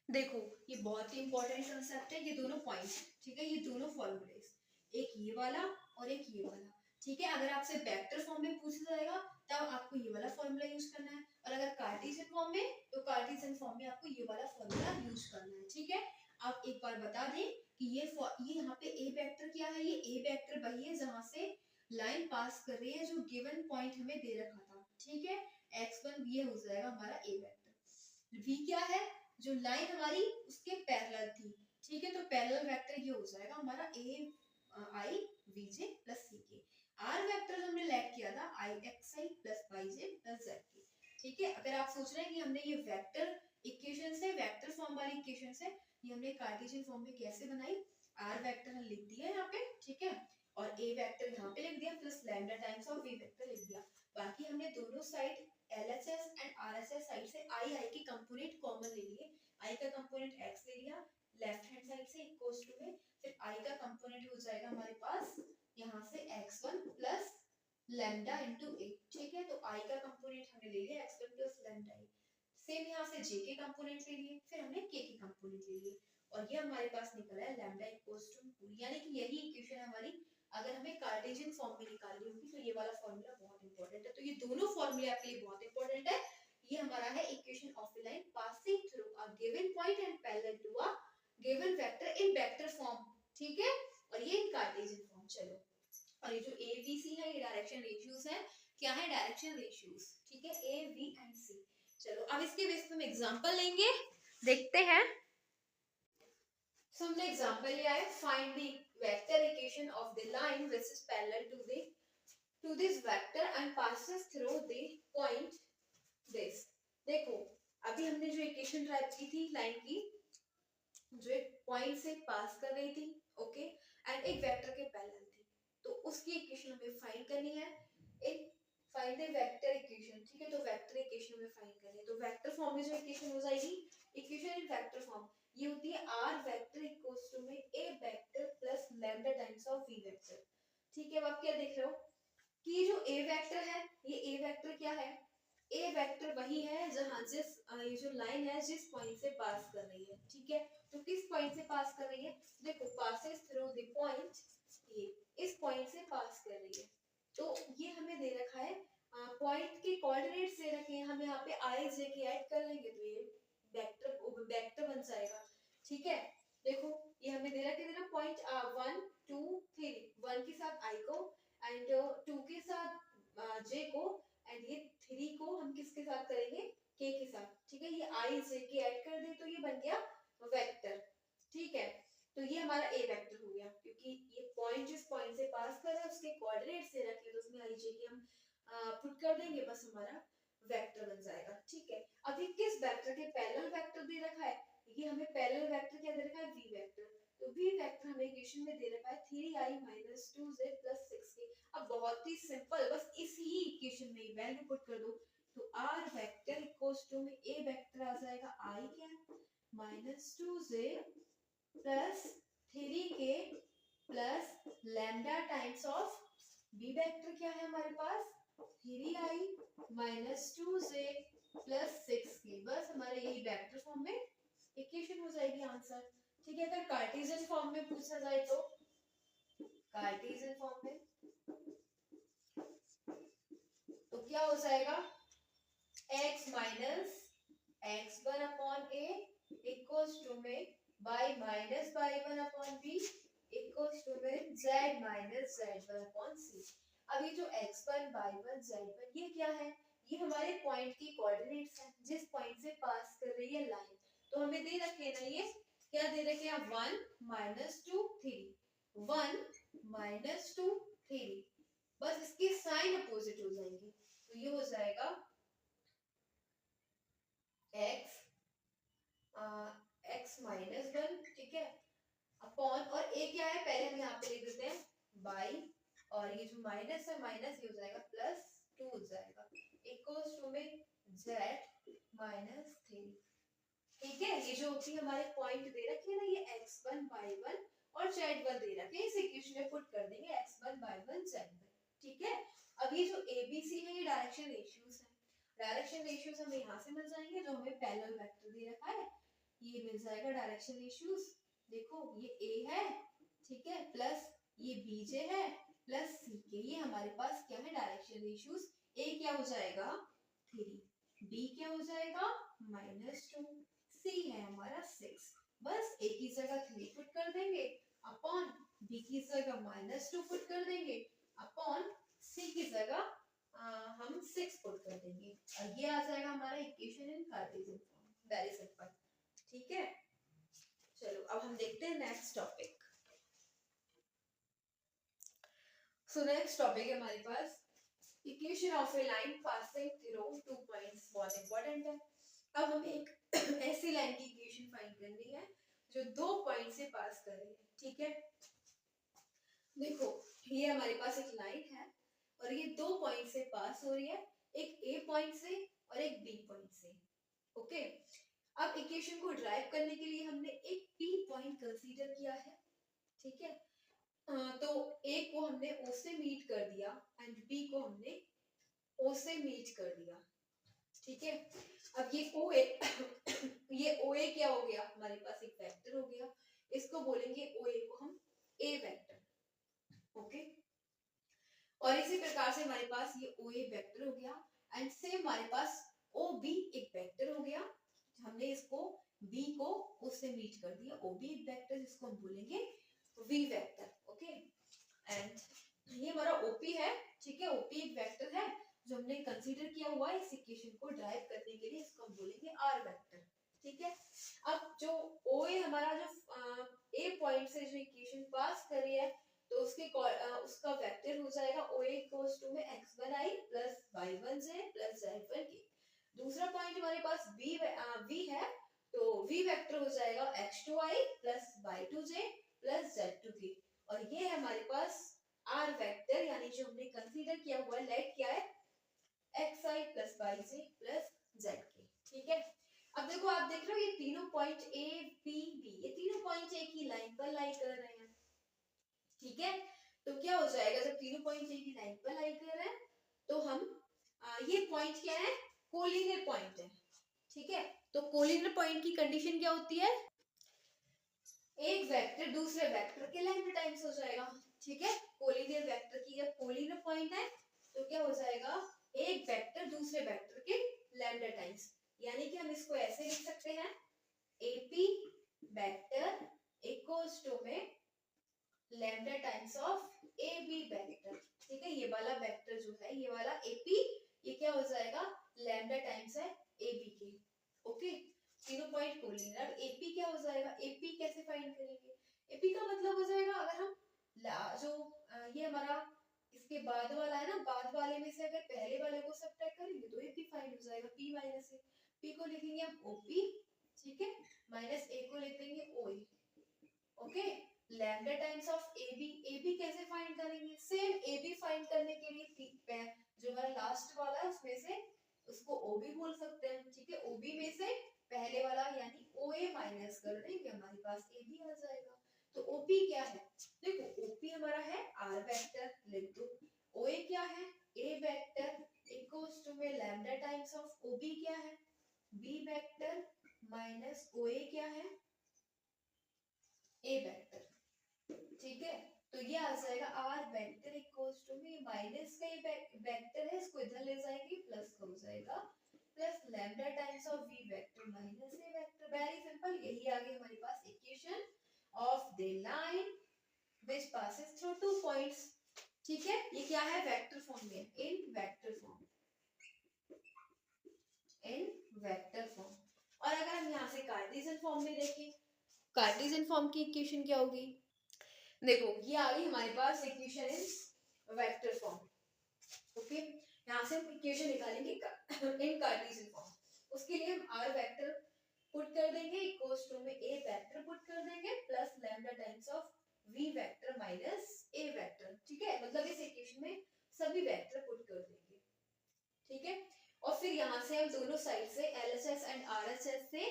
देखो ये बहुत ही इंपॉर्टेंट कंसेप्ट है, ये दोनों पॉइंट्स, ठीक है, ये दोनों फॉर्मूलेस, एक ये वाला और एक ये वाला, ठीक है। अगर आपसे वेक्टर फॉर्म में पूछा जाएगा तब आपको ये वाला फॉर्मूला यूज करना है, और अगर कार्टेशियन फॉर्म में तो कार्टेशियन फॉर्म में आपको ये वाला फॉर्मूला यूज करना है, ठीक है। आप एक बार बता दें कि ये यहाँ पे ए वेक्टर क्या है, ये ए वेक्टर वही है जहां से लाइन पास कर रही है जो गिवन पॉइंट हमें दे रखा था, ठीक है। x1 ये हो जाएगा हमारा ए वेक्टर। v क्या है, जो लाइन हमारी उसके पैरेलल थी, ठीक है, तो पैरेलल वेक्टर ये हो जाएगा हमारा ए आई वी जे प्लस सी के। आर वेक्टर हमने लेट किया था आई एक्स आई प्लस वाई जे प्लस जेड के, ठीक है। अगर आप सोच रहे हैं कि हमने ये वेक्टर इक्वेशन से, वेक्टर फॉर्म वाली इक्वेशन से ये हमने कार्टेशियन फॉर्म में कैसे बनाई, आर वेक्टर हमने लिख दिया यहाँ पे, ठीक है, और ए वेक्टर यहाँ पे लिख दिया plus lambda times of we vector लिख दिया। बाकी हमने दोनों side LHS and RHS side से आई के कंपोनेंट कॉमन ले लिए, आई का कंपोनेंट x ले लिया लेफ्ट हैंड साइड से इक्वल्स टू में, फिर आई का कंपोनेंट हो जाएगा हमारे पास यहाँ से x1 plus lambda into a, ठीक है। तो आई का कंपोनेंट हमने ले लिया x1 plus lambda a, same यहाँ से j के कंपोनेंट ले लिए, फिर हमने k के कंपोनेंट ले लिए, और ये हमारे पास निकला है लैम्डा इक्वल्स टू, यानी कि यही इक्वेशन हमारी अगर हमें कार्टेशियन फॉर्म में निकालनी होगी तो ये वाला फॉर्मूला बहुत इंपॉर्टेंट है। तो ये दोनों फॉर्मूले आपके लिए बहुत इंपॉर्टेंट है। ये हमारा है equation of a line passing through a given point and parallel to a given vector in vector form, ठीक है, और ये इन कार्टेशियन फॉर्म। चलो, और ये जो ए बी सी है ये डायरेक्शन रेशियोज है, क्या है, डायरेक्शन रेशियोज, ठीक है, ए बी एंड सी। चलो अब इसके बेस पे हम एग्जांपल लेंगे, देखते हैं। So हमने एग्जांपल लिया है, find the vector equation of the line which is parallel to this vector and passes through the point this. देखो अभी हमने जो इक्वेशन टाइप की थी लाइन की, जो एक पॉइंट से पास कर रही थी, ओके, एंड एक वेक्टर के पैरेलल थी, तो उसकी इक्वेशन हमें फाइंड करनी है। एक फाइंड द वेक्टर इक्वेशन, ठीक है, तो वेक्टर इक्वेशन हमें फाइंड करनी है। तो वेक्टर फॉर्म में जो इक्वेशन हो जाएगी, इक्वेशन इन वेक्टर फॉर्म ये होती है आर वेक्टर इक्वल्स टू में a vector plus lambda times of we vector, ठीक है। अब आप क्या देख रहे हो कि ये जो ए वेक्टर है, ये ए वेक्टर क्या है, ए वेक्टर वही है जहां जिस ये जो लाइन है जिस पॉइंट से पास कर रही है, ठीक है। तो किस पॉइंट से पास कर रही है, देखो पासेस थ्रू द पॉइंट, ये इस पॉइंट से पास कर रही है, तो ये हमें दे रखा है, पॉइंट के कोऑर्डिनेट्स दे रखे हैं, हम यहाँ पे आई जे के ऐड कर लेंगे तो ये वेक्टर बन जाएगा, ठीक है। देखो ये हमें दे रखा है पॉइंट 1 2 3, 1 के साथ आई को एंड 2 के साथ जे को, एंड ये 3 को हम किसके साथ करेंगे, के के साथ, ठीक है। ये आई जे के ऐड कर दे तो ये बन गया वेक्टर, ठीक है। तो ये हमारा ए वेक्टर हो गया, क्योंकि ये पॉइंट जिस पॉइंट से पास कर रहा है उसके कोऑर्डिनेट्स दे रखे हैं, तो उसमें आई जे के हम पुट कर देंगे, बस हमारा वेक्टर बन जाएगा, ठीक है। अभी किस वेक्टर के पैरेलल वेक्टर दे रखा है, ये हमें पैरेलल वेक्टर क्या दे रखा है, वी वेक्टर, तो वी वेक्टर हमें इक्वेशन में दे रखा है 3i - 2z + 6k। अब बहुत ही सिंपल, बस इसी इक्वेशन में वैल्यू पुट कर दो, तो r वेक्टर इक्वल्स टू में a वेक्टर आ जाएगा i क्या -2z + 3k + lambda times of b vector क्या है हमारे पास 3i - 2z + 6k। बस हमारे यही वेक्टर फॉर्म में इक्वेशन हो जाएगी आंसर, ठीक है। अगर कार्टेशियन फॉर्म में पूछा जाए तो कार्टेशियन फॉर्म में तो क्या हो जाएगा, x minus x1/a equals to में y minus y1/b equals to में z माइनस z1/c। अब ये जो x1 y1 z1 ये क्या है, ये हमारे पॉइंट की कोऑर्डिनेट्स हैं जिस पॉइंट से पास कर रही है लाइन, तो हमें दे रखे ना, ये क्या दे रखे हैं 1 - 2 3, 1 - 2 3, बस इसकी साइन अपोजिट हो जाएंगी, तो ये हो जाएगा x x - 1, ठीक है, अपॉन, और a क्या है पहले हम यहाँ पे लिख देते हैं y, और ये जो माइनस है माइनस ये हो जाएगा +2 हो जाएगा इक्वल्स टू में z - 3, ठीक है, ये जो भी हमारे पॉइंट दे रखे हैं ना, ये x1 y1 और z1 दे रखे हैं, इस इक्वेशन में पुट कर देंगे x1 y1 z1। ठीक है, अब ये जो abc है ये डायरेक्शन रेशियोज है, डायरेक्शन रेशियोज हमें यहाँ से मिल जाएंगे जो हमें पैरेलल वेक्टर दे रखा है, ये मिल जाएगा डायरेक्शन रेशियोज। देखो ये a है, ठीक है, प्लस ये bj है प्लस ck, ये हमारे पास क्या है डायरेक्शन रेशियोज। a क्या हो जाएगा 3, b क्या हो जाएगा -2, c है हमारा 6। बस a की जगह 3 पुट कर देंगे अपॉन b की जगह -2 पुट कर देंगे अपॉन c की जगह हम 6 पुट कर देंगे और ये आ जाएगा हमारा equation in Cartesian form. Very simple. ठीक है, चलो अब हम देखते हैं next topic. So next topic है हमारे पास equation of a line passing through 2 points. बहुत इंपॉर्टेंट है। अब हमें एक ऐसी लाइन की इक्वेशन फाइंड करनी है जो 2 पॉइंट से पास कर रही है। ठीक है, देखो ये हमारे पास एक लाइन है और ये 2 पॉइंट से पास हो रही है, एक ए पॉइंट से और एक बी पॉइंट से। ओके, अब इक्वेशन को ड्राइव करने के लिए हमने एक पी पॉइंट कंसीडर किया है। ठीक है, तो ए को हमने ओ से मीट कर दिया एंड बी को हमने ओ से मीट कर दिया। ठीक है, अब ये ओ ए ये ओ ए क्या हो गया हमारे पास एक वेक्टर हो गया, इसको बोलेंगे ओ ए को हम ए वेक्टर। ओके, और इसी प्रकार से हमारे पास ये ओ ए वेक्टर हो गया एंड सेम हमारे पास ओ बी एक वेक्टर हो गया, हमने इसको बी को उससे मीट कर दिया, ओ बी एक वेक्टर जिसको हम बोलेंगे वी वेक्टर। ओके, एंड ये हमारा ओपी है। ठीक है, ओपी एक वेक्टर है जो हमने कंसीडर किया हुआ है इस इक्वेशन को ड्राइव करने के लिए, इसको हम बोलेंगे आर वेक्टर। ठीक है, अब जो ओ ए हमारा जो ए पॉइंट से जो इक्वेशन पास कर रही है तो उसका वेक्टर हो जाएगा ओ ए इक्वल्स टू में x1i plus y1j plus z1k। दूसरा पॉइंट हमारे पास v है तो v वेक्टर हो जाएगा x2i plus y2j plus z2k और ये है हमारे पास r वेक्टर, यानी जो हमने कंसीडर किया हुआ है लेट क्या है xi plus yj plus zk। ठीक है, अब देखो आप देख रहे हो ये तीनों पॉइंट a b b, ये तीनों पॉइंट एक ही लाइन पर लाई कर रहे हैं। ठीक है, तो क्या हो जाएगा जब तीनों पॉइंट एक ही लाइन पर लाई कर रहे हैं तो हम ये पॉइंट क्या है कोलिनियर पॉइंट है। ठीक है, तो कोलिनियर पॉइंट की कंडीशन क्या होती है, एक वेक्टर दूसरे वेक्टर के लैम्डा टाइम्स हो जाएगा। ठीक है, कोलिनियर वेक्टर की जब कोलिनियर पॉइंट है तो क्या हो जाएगा एक वेक्टर दूसरे वेक्टर के लैम्डा टाइम्स, यानी कि हम इसको ऐसे लिख सकते हैं एपी वेक्टर इक्वल्स टू में lambda times of A B vector. ठीक है, ये वाला वेक्टर जो है ये वाला एपी, ये क्या हो जाएगा लैम्डा टाइम्स है ए बी के। ओके, तीनों पॉइंट कोलिनियर। अब एपी क्या हो जाएगा, एपी कैसे फाइंड करेंगे, एपी का मतलब हो जाएगा अगर हम जो ये हमारा इसके बाद वाला है ना, बाद वाले में से अगर पहले वाले को सब्ट्रैक्ट करेंगे तो एपी फाइंड हो जाएगा पी माइनस ए। पी को लिखेंगे हम ओपी, ठीक है, माइनस ए को लिख देंगे ओए। Okay, lambda times of AB, AB कैसे फाइंड करेंगे, सेम AB फाइंड करने के लिए जो हमारा लास्ट वाला है उसमें से उसको OB बोल सकते हैं। ठीक है, OB में से पहले वाला यानी OA माइनस कर देंगे, हमारे पास AB आ जाएगा। तो OP क्या है, देखो OP हमारा है R वेक्टर, लिख दो। OA क्या है A वेक्टर इक्वल्स टू में लैम्डा टाइम्स ऑफ OB क्या है B वेक्टर माइनस OA क्या है A वेक्टर। ठीक है, तो ये आ जाएगा R वेक्टर इक्वल्स टू में माइनस का ये वेक्टर है, इसको इधर ले जाएंगे प्लस का हो जाएगा plus lambda times of V vector minus A vector. Very simple, यही आ गई हमारे पास equation of the line which passes through 2 points. ठीक है, ये क्या है वेक्टर फॉर्म में, in vector form, in vector form. और अगर हम यहाँ से कार्टेशियन फॉर्म में देखें, कार्टेशियन फॉर्म की इक्वेशन क्या होगी, देखो ये आ गई हमारे पास equation in vector form. Okay, यहाँ से हम इक्वेशन निकालेंगे इन कार्टेशियन फॉर्म, उसके लिए हम r वेक्टर पुट कर देंगे इक्वल्स टू में a वेक्टर पुट कर देंगे plus lambda times of v vector minus a vector. ठीक है, मतलब इस इक्वेशन में सभी वेक्टर पुट कर देंगे। ठीक है, और फिर यहाँ से हम दोनों साइड से LHS एंड RHS से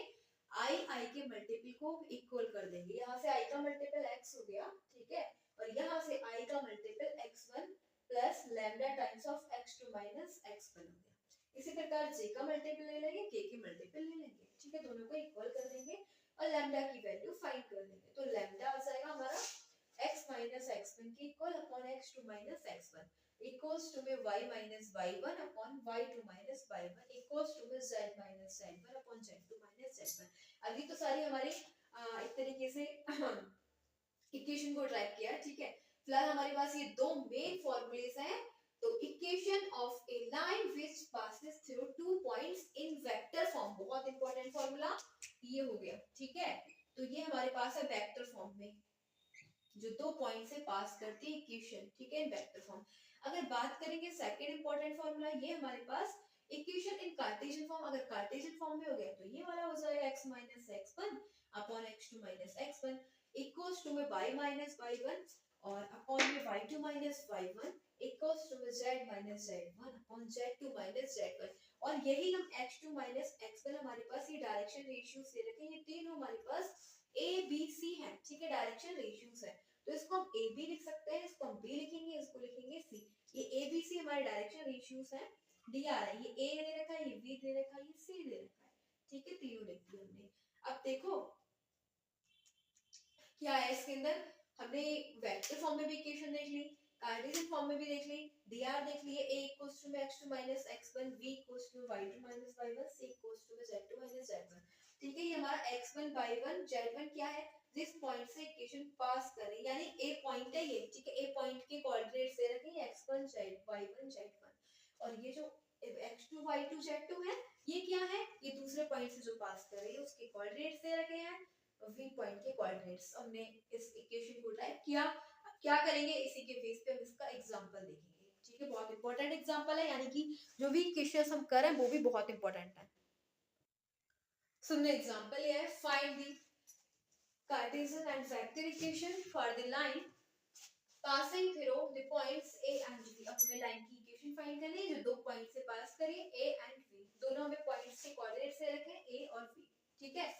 आई के मल्टीपल को इक्वल कर देंगे। यहाँ से आई का मल्टीपल x हो गया, ठीक है, और यहाँ से आई का multiple x1 plus lambda times of x2 minus x1 हो गया। इसी प्रकार j का मल्टीपल ले लेंगे, k की मल्टीपल ले लेंगे, ठीक है, दोनों को इक्वल कर देंगे और लैम्डा की वैल्यू फाइंड कर देंगे। तो लैम्डा आ जाएगा हमारा x माइनस x1 की equal upon x2 minus x1 equals to में y minus y1 upon y2 minus y1 equals to में z minus z1 upon z2 minus z1। अभी तो सारी हमारी एक तरीके से इक्वेशन को ड्राइव किया, ठीक है। फिलहाल हमारे पास ये दो मेन फॉर्मूलेस हैं। तो equation of a line which passes through two points in vector form, बहुत इंपॉर्टेंट फॉर्मूला ये हो गया, ठीक है। तो ये हमारे पास है वेक्टर फॉर्म में, जो दो पॉइंट से पास करती है इक्वेशन, ठीक है, इन वेक्टर फॉर्म। अगर बात करेंगे सेकंड इंपॉर्टेंट फॉर्मूला, ये हमारे पास इक्वेशन इन कार्टेशियन फॉर्म, अगर कार्टेशियन फॉर्म में हो गया तो ये वाला हो जाएगा x minus x1 upon x2 minus x1 equals to में y माइनस y1 और अपॉन में y2 minus y1 equals to में z minus z1 upon z2 minus z1। और यही हम x2 माइनस x1 हमारे पास ये डायरेक्शन रेशियोज दे रखे हैं, ये तीनों हमारे पास a b c है, ठीक है, डायरेक्शन रेशियोज है। तो इसको हम a b लिख सकते हैं, इसको हम b लिखेंगे, इसको लिखेंगे c। ये a b c हमारे डायरेक्शन रेशियोज हैं, डी आ रहा है, ये a दे रखा है, ये b दे रखा है, ये c दे रखा है, ठीक है, तीनों लिख दिए हमने। अब देखो क्या है इसके अंदर, हमने वेक्टर फॉर्म में भी इक्वेशन देख ली, कार्टेशियन फॉर्म में भी देख ली, dr देख लिए, a इक्वल्स टू में x2 minus x1, v equals to में y2 minus y1, c equals to में z2 माइनस z1, ठीक है। ये हमारा x1 y1 z1 क्या है, जिस पॉइंट से इक्वेशन पास कर रही है, यानी a पॉइंट है ये, ठीक है, a पॉइंट के कोऑर्डिनेट्स दे रखे हैं x1 y1 z1, और ये जो x2 y2 z2 है ये क्या है, ये दूसरे पॉइंट से जो पास कर रही है उसके कोऑर्डिनेट्स दे रखे हैं, v पॉइंट के कोऑर्डिनेट्स। हमने इस इक्वेशन को टाइप किया। अब क्या करेंगे, इसी के बेस पे हम इसका एग्जांपल देखेंगे, ठीक है, बहुत इंपॉर्टेंट एग्जांपल है, यानी कि जो भी इक्वेशंस हम कर रहे हैं वो भी बहुत इंपॉर्टेंट है। सुनने एग्जांपल ये है, find the Cartesian and vector equation for the line passing through the points a and b। अब हमें लाइन की इक्वेशन फाइंड करनी है जो दो पॉइंट से पास करिए a एंड b, दोनों हमें पॉइंट्स के कोऑर्डिनेट्स दे रखे हैं a और b, ठीक है।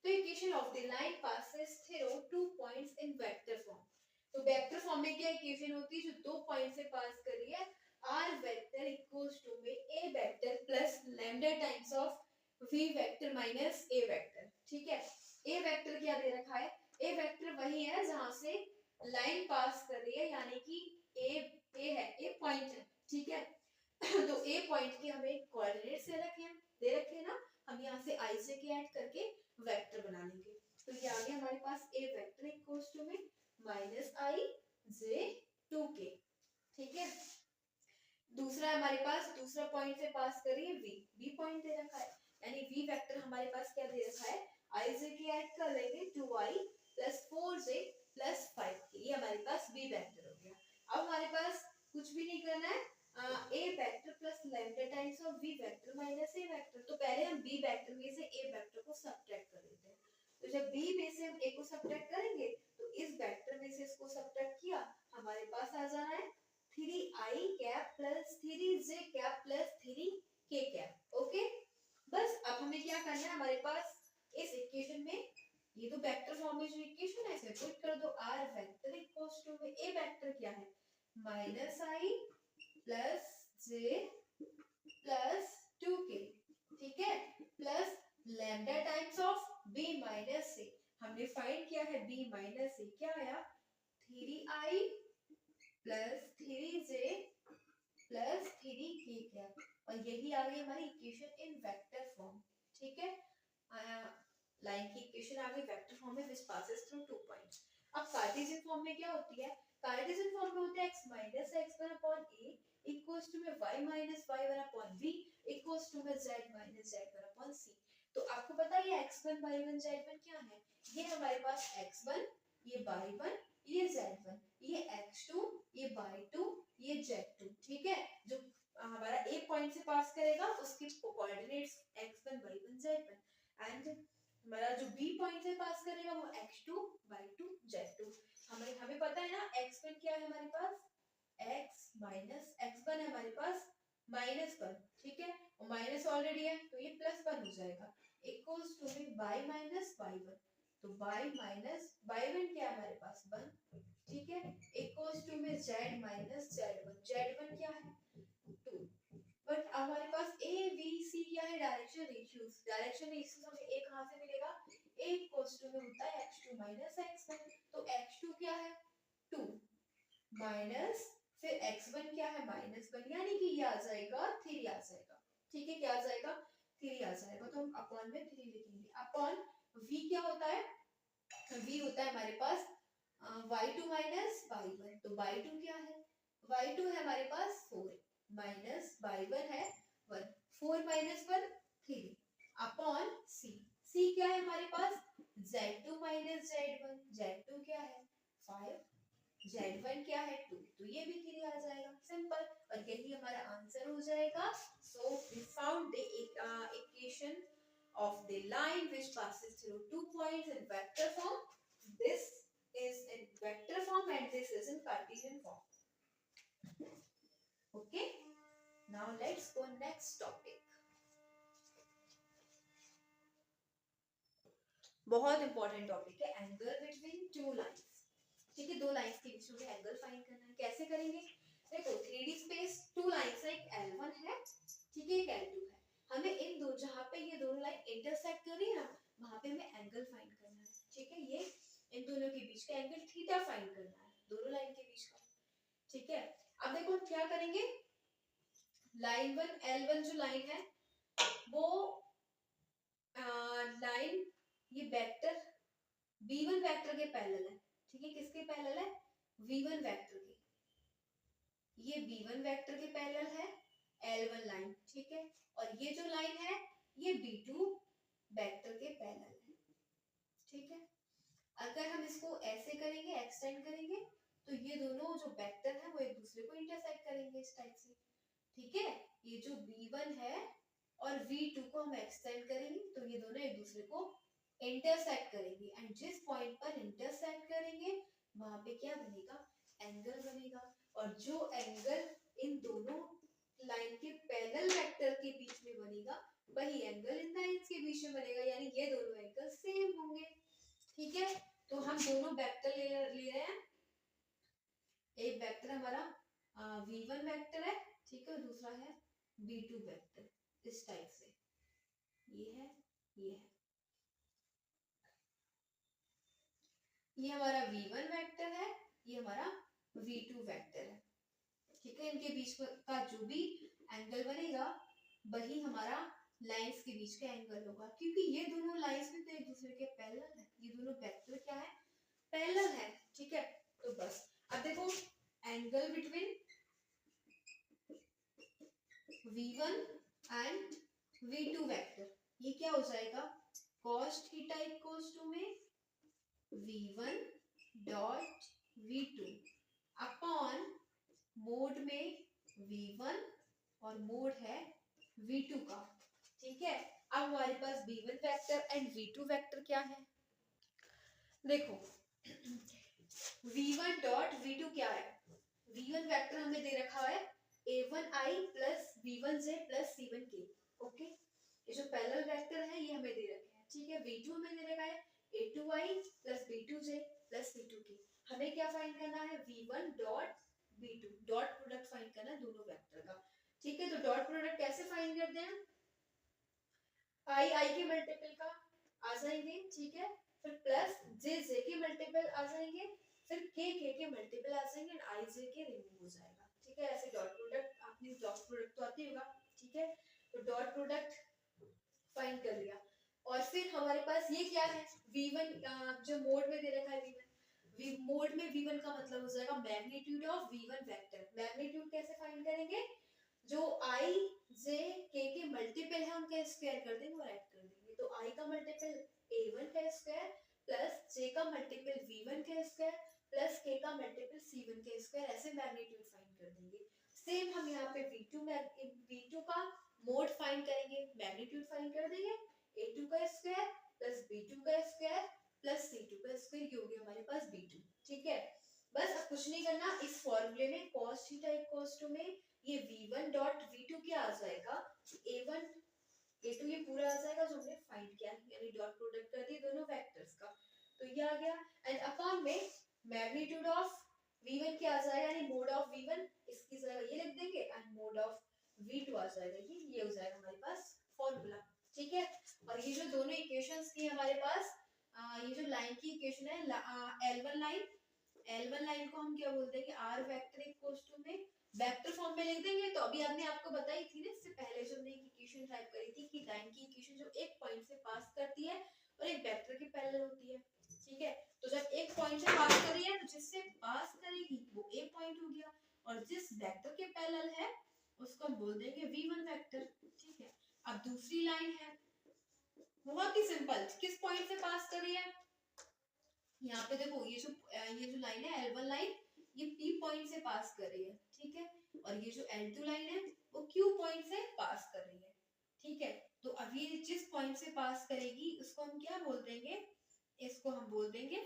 तो equation of the line passes through two points in vector form. तो वेक्टर फॉर्म में क्या इक्वेशन होती है, जो दो पॉइंट से पास कर रही है, r वेक्टर इक्वल्स टू में a vector plus lambda times of v vector minus a vector, ठीक है। a वेक्टर क्या दे रखा है, a वेक्टर वही है जहां से लाइन पास कर रही है, यानी कि a है, a पॉइंट है, ठीक है। तो a पॉइंट के हमें कोऑर्डिनेट्स दे रखे हैं ना, हम यहाँ से i से के ऐड करके वेक्टर बना लेंगे। तो ये आ गया हमारे पास a वेक्टर इक्वल्स टू में माइनस आई जे 2k, ठीक है। दूसरा हमारे पास दूसरा पॉइंट से पास करिए v, b पॉइंट दे रखा है, यानी v वेक्टर हमारे पास क्या दे रखा है, i से के ऐड कर लेंगे 2i plus 4j plus 5k, ये हमारे पास b वेक्टर हो गया। अब हमारे पास कुछ भी नहीं करना है, a vector plus lambda times of v vector minus a vector. तो पहले हम b वेक्टर में से a वेक्टर को सब्ट्रैक्ट कर लेते हैं। तो जब b में से हम a को सब्ट्रैक्ट करेंगे तो इस वेक्टर में से इसको सब्ट्रैक्ट किया, हमारे पास आ जाना है 3i cap plus 3j cap plus 3k cap, okay. बस अब हमें क्या करना है, हमारे पास इस इक्वेशन में ये तो वेक्टर फॉर्म में जो इक्वेशन है इसे पुट कर दो, r वेक्टर इक्वल्स टू में a वेक्टर क्या है, minus i plus j plus 2k, ठीक है, plus lambda times of b minus a। हमने फाइंड किया है b माइनस a, क्या आया 3i plus 3j plus 3k क्या, और यही आ गई हमारी इक्वेशन इन वेक्टर फॉर्म, ठीक है। लाइन की इक्वेशन आ गई वेक्टर फॉर्म में which passes through two points. अब कार्टेशियन फॉर्म में क्या होती है, कार्टेशियन फॉर्म में होता है x minus x1 upon a equals to में y minus y1 upon b equals to में z minus z1 upon c। तो आपको पता है ये x1 y1 z1 क्या है, ये हमारे पास x1, ये y1, ये z1, ये x2, ये y2, ये z2, ठीक है। जो हमारा a पॉइंट से पास करेगा उसके coordinates x1 y1 z1 and हमारा जो b पॉइंट से पास करेगा वो x2 y2 z2। हमें पता है ना x1 क्या है हमारे पास, x माइनस x1 है हमारे पास माइनस 1, ठीक है, और माइनस ऑलरेडी है तो ये प्लस 1 हो जाएगा। इक्वल्स टू में बाई माइनस बाई वन, तो बाई माइनस बाई वन क्या है हमारे पास 1, ठीक है, इक्वल्स टू में z माइनस z1 क्या है 2। बट हमारे पास a b c क्या है, डायरेक्शन रेशियोज हमें a कहां से मिलेगा, a इक्वल्स टू में होता है x2 माइनस x1, तो x2 क्या है 2 माइनस फिर x1 क्या है -1, यानी कि ये आ जाएगा 3 आ जाएगा, ठीक है, क्या आ जाएगा 3 आ जाएगा, तो हम अपॉन में 3 लिखेंगे। अपॉन v क्या होता है, v होता है हमारे पास y2 माइनस y1, तो y2 क्या है, y2 है हमारे पास 4 माइनस y1 है 1, 4 माइनस 1 3 अपॉन c क्या है हमारे पास z2 माइनस z1, z2 क्या है 5, z1 क्या है 2, तो ये भी 3 आ जाएगा, सिंपल, और यही हमारा आंसर हो जाएगा। So we found the equation of the line which passes through 2 points in vector form. This is in vector form and this is in Cartesian form. Okay. Now let's go next topic. बहुत important topic है, angle between two lines, ठीक है, दो lines के बीच में angle find करना है, कैसे करेंगे, देखो 3D स्पेस टू लाइंस है, एक L1 है, ठीक है, एक L2 है, हमें इन दो जहां पे ये दोनों लाइन इंटरसेक्ट कर रही है ना, वहां पे हमें एंगल फाइंड करना है, ठीक है, ये इन दोनों के बीच का एंगल थीटा फाइंड करना है, दोनों लाइन के बीच का, ठीक है। अब देखो क्या करेंगे, लाइन 1 L1 जो लाइन है वो लाइन ये वेक्टर v1 वेक्टर के पैरेलल है, ठीक है, किसके पैरेलल है, v1 वेक्टर के, ये v1 वेक्टर के पैरेलल है L1 लाइन, ठीक है, और ये जो लाइन है ये v2 वेक्टर के पैरेलल है, ठीक है। अगर हम इसको ऐसे करेंगे, एक्सटेंड करेंगे, तो ये दोनों जो वेक्टर है वो एक दूसरे को इंटरसेक्ट करेंगे इस टाइप से, ठीक है, ये जो v1 है और v2 को हम एक्सटेंड करेंगे तो ये दोनों एक दूसरे को इंटरसेक्ट करेंगे, एंड जिस पॉइंट पर इंटरसेक्ट करेंगे वहां पे क्या बनेगा, एंगल बनेगा, और जो एंगल इन दोनों लाइन के पैरेलल वेक्टर के बीच में बनेगा वही एंगल इन लाइंस के बीच में बनेगा, यानी ये दोनों एंगल सेम होंगे, ठीक है। तो हम दोनों वेक्टर ले रहे हैं, एक वेक्टर हमारा v1 वेक्टर है, ठीक है, दूसरा है v2 वेक्टर, इस टाइप से, ये है, ये है, ये हमारा v1 वेक्टर है, ये हमारा v2 वेक्टर है, ठीक है, इनके बीच का जो भी एंगल बनेगा वही हमारा लाइंस के बीच का एंगल होगा, क्योंकि ये दोनों लाइंस भी तो एक दूसरे के पैरेलल है, ये दोनों वेक्टर क्या है, पैरेलल है, ठीक है। तो बस अब देखो angle between v1 and v2 vector, ये क्या हो जाएगा, cos थीटा इक्वल्स टू में v1 dot v2 upon mode में v1 और मोड है v2 का, ठीक है। अब हमारे पास v1 vector and v2 vector क्या है, देखो v1 डॉट v2 क्या है, v1 वेक्टर हमें दे रखा है a1i plus b1j plus c1k, okay, ये जो पैरेलल वेक्टर है ये हमें दे रखे हैं, ठीक है, v2 हमें दे रखा है a2i plus b2j plus c2k, हमें क्या फाइंड करना है, v1 dot v2, dot product find करना है दोनों वेक्टर का, ठीक है। तो डॉट प्रोडक्ट कैसे फाइंड करते हैं, i के मल्टीपल का आ जाएंगे, ठीक है, फिर प्लस j के मल्टीपल आ जाएंगे, फिर k के मल्टीपल आ जाएंगे, एंड i j के रिमूव हो जाएगा, ठीक है। ऐसे डॉट प्रोडक्ट, आपने डॉट प्रोडक्ट तो आती होगा, ठीक है, तो डॉट प्रोडक्ट फाइंड कर लिया, और फिर हमारे पास ये क्या है, v1 जो मोड में दे रखा है v1, मोड में v1 का मतलब हो जाएगा magnitude of v1 vector, magnitude कैसे फाइंड करेंगे, जो i j k के मल्टीपल है उनका स्क्वायर कर देंगे और ऐड कर देंगे, तो i का मल्टीपल a1 का स्क्वायर प्लस j का मल्टीपल v1 का स्क्वायर प्लस k का मल्टीपल c1 का स्क्वायर, ऐसे मैग्नीट्यूड फाइंड कर देंगे। सेम हम यहाँ पे v2 का मोड फाइंड करेंगे, मैग्नीट्यूड फाइंड कर देंगे, a2 का स्क्वायर प्लस b2 का स्क्वायर प्लस c2 का स्क्वायर, ये हो गया हमारे पास b2, ठीक है। बस अब कुछ नहीं करना, इस फॉर्मूले में cos थीटा इक्वल्स टू में ये v1 डॉट v2 क्या आ जाएगा, a1 A2 ये पूरा आ जाएगा जो हमने फाइंड किया, यानी डॉट प्रोडक्ट कर दिया दोनों वेक्टर्स का, तो ये आ गया। एंड अपॉन में मैग्नीट्यूड ऑफ V1 क्या आ जाएगा, यानी मोड ऑफ V1 इसकी जगह ये लिख देंगे एंड मोड ऑफ V2 आ जाएगा, ये हो जाएगा हमारे पास फॉर्मूला। ठीक है, और ये जो दोनों इक्वेशंस की हमारे पास ये जो लाइन की इक्वेशन है L1 लाइन को हम क्या बोलते हैं कि R वेक्टर इक्वल्स टू में वेक्टर फॉर्म में लिख देंगे। तो अभी आपने आपको बताई थी ना इससे पहले जो हमने एक इक्वेशन टाइप करी थी कि लाइन की इक्वेशन जो एक पॉइंट से पास करती है और एक वेक्टर के पैरेलल होती है। ठीक है, तो जब एक पॉइंट से पास कर रही है तो जिससे पास करेगी वो ए पॉइंट हो गया, और जिस वेक्टर के पैरेलल है उसको हम बोल देंगे V1 वेक्टर। ठीक है, अब दूसरी लाइन है, बहुत ही सिंपल, किस पॉइंट से पास कर रही है, यहाँ पे देखो ये जो लाइन है L1 लाइन ये P पॉइंट से पास कर रही है। ठीक है, और ये जो L2 लाइन है वो Q पॉइंट से पास कर रही है। ठीक है, तो अब ये जिस पॉइंट से पास करेगी उसको हम क्या बोल देंगे, इसको हम बोल देंगे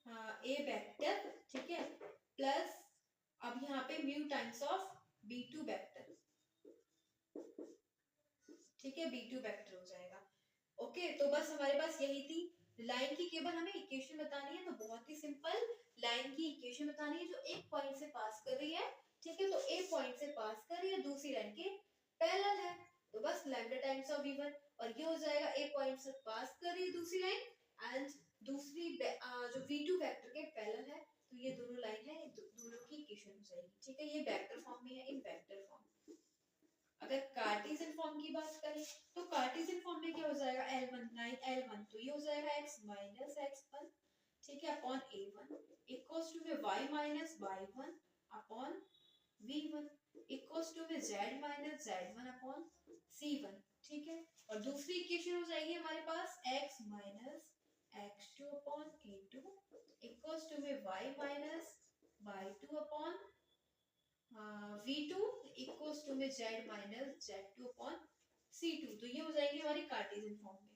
A वेक्टर। ठीक है, प्लस अब यहाँ पे mu times of B2 vector. ठीक है, B2 वेक्टर हो जाएगा। ओके, तो बस हमारे पास यही थी लाइन की, केवल हमें इक्वेशन बतानी है, तो बहुत ही सिंपल लाइन की इक्वेशन बतानी है जो एक पॉइंट से पास कर रही है। ठीक है, तो ए पॉइंट से पास कर रही है, दूसरी लाइन के पैरेलल है, तो बस लैम्डा टाइम्स ऑफ V1, और ये हो जाएगा ए पॉइंट से पास कर रही है दूसरी लाइन एंड दूसरी जो V2 वेक्टर के पैरेलल है, तो ये दोनों लाइन है, दोनों की इक्वेशन हो जाएगी। ठीक है, ये वेक्टर फॉर्म में है, इन वेक्टर फॉर्म। अगर कार्टेशियन फॉर्म की बात करें तो कार्टेशियन फॉर्म में क्या हो जाएगा, L1 तो ये हो जाएगा x माइनस x1। ठीक है, अपॉन A1 इक्वल्स टू में y minus y1 upon V1 equals to में z minus z1 upon C1। ठीक है, और दूसरी इक्वेशन हो जाएगी हमारे पास x minus x2 upon A2 equals to में y minus y2 upon V2 equals to में z minus z2 upon C2। तो ये हो जाएगी हमारी कार्टेशियन फॉर्म में।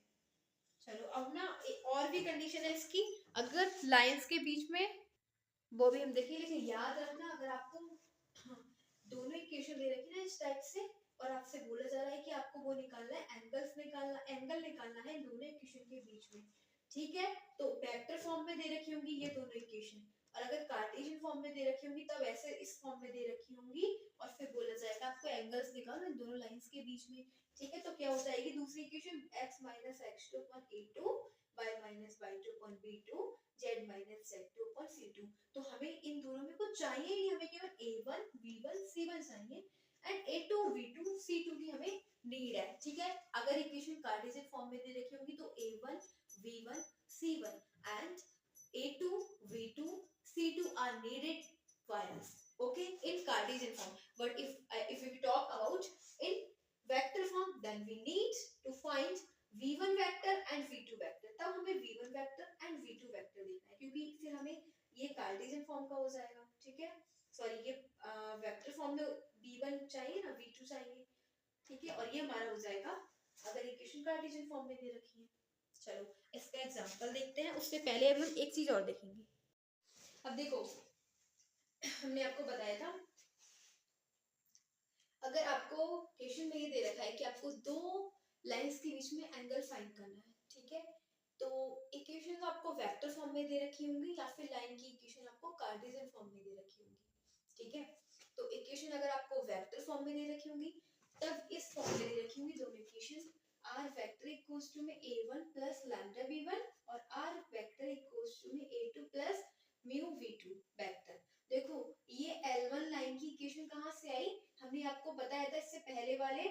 चलो अब ना और भी कंडीशन है इसकी, अगर लाइंस के बीच में, वो भी हम देखेंगे, लेकिन याद रखना अगर आपको दोनों इक्वेशन दे रखी ना इस टाइप से और आपसे बोला जा रहा है कि आपको वो निकालना है, एंगल निकालना है इन दोनों इक्वेशन के बीच में। ठीक है, तो वेक्टर फॉर्म में दे रखी होंगी ये दोनों इक्वेशन, और अगर कार्टेशियन फॉर्म में दे रखी होंगी तब ऐसे इस फॉर्म में दे रखी होंगी, और फिर बोला जाएगा आपको एंगल्स निकालो इन दोनों लाइंस के बीच में। ठीक है, तो क्या हो जाएगी दूसरी equation, x minus x2 upon A2 y minus y2 upon B2 z minus z2 upon C2। तो हमें इन दोनों में कुछ चाहिए ही नहीं, हमें केवल A1 V1 C1 चाहिए एंड A2 V2 C2 की हमें नीड है। ठीक है, अगर इक्वेशन कार्टेशियन फॉर्म में दे रखी होगी तो A1 V1 C1 and A2 V2 C2 are needed by us, okay, in Cartesian form. But if we talk about in vector form, then we need to find V1 vector and V2 vector. तब हमें V1 vector and V2 vector देखना है, क्योंकि फिर हमें ये Cartesian form का हो जाएगा। ठीक है, सॉरी ये वेक्टर फॉर्म में V1 चाहिए ना, V2 चाहिए। ठीक है, और ये हमारा हो जाएगा अगर इक्वेशन कार्टेशियन फॉर्म में दे रखी है। चलो इसका एग्जांपल देखते हैं, उससे पहले अभी हम एक चीज और देखेंगे। अब देखो हमने आपको बताया था अगर आपको क्वेश्चन में ये दे रखा है कि आपको दो लाइंस के बीच में एंगल फाइंड करना है। ठीक है, तो इक्वेशन आपको वेक्टर फॉर्म में दे रखी होंगी या फिर लाइन की इक्वेशन आपको कार्टेशियन फॉर्म में दे रखी होंगी। ठीक है, तो इक्वेशन अगर आपको वेक्टर फॉर्म में दे रखी होंगी तब इस फॉर्म में दे रखी होंगी दोनों equation, r vector equals to में a1 प्लस लैम्डा v1 और r वेक्टर इक्वल्स टू में a2 plus mu v2 vector. देखो ये L1 लाइन की इक्वेशन कहाँ से आई, हमने आपको बताया था इससे पहले वाले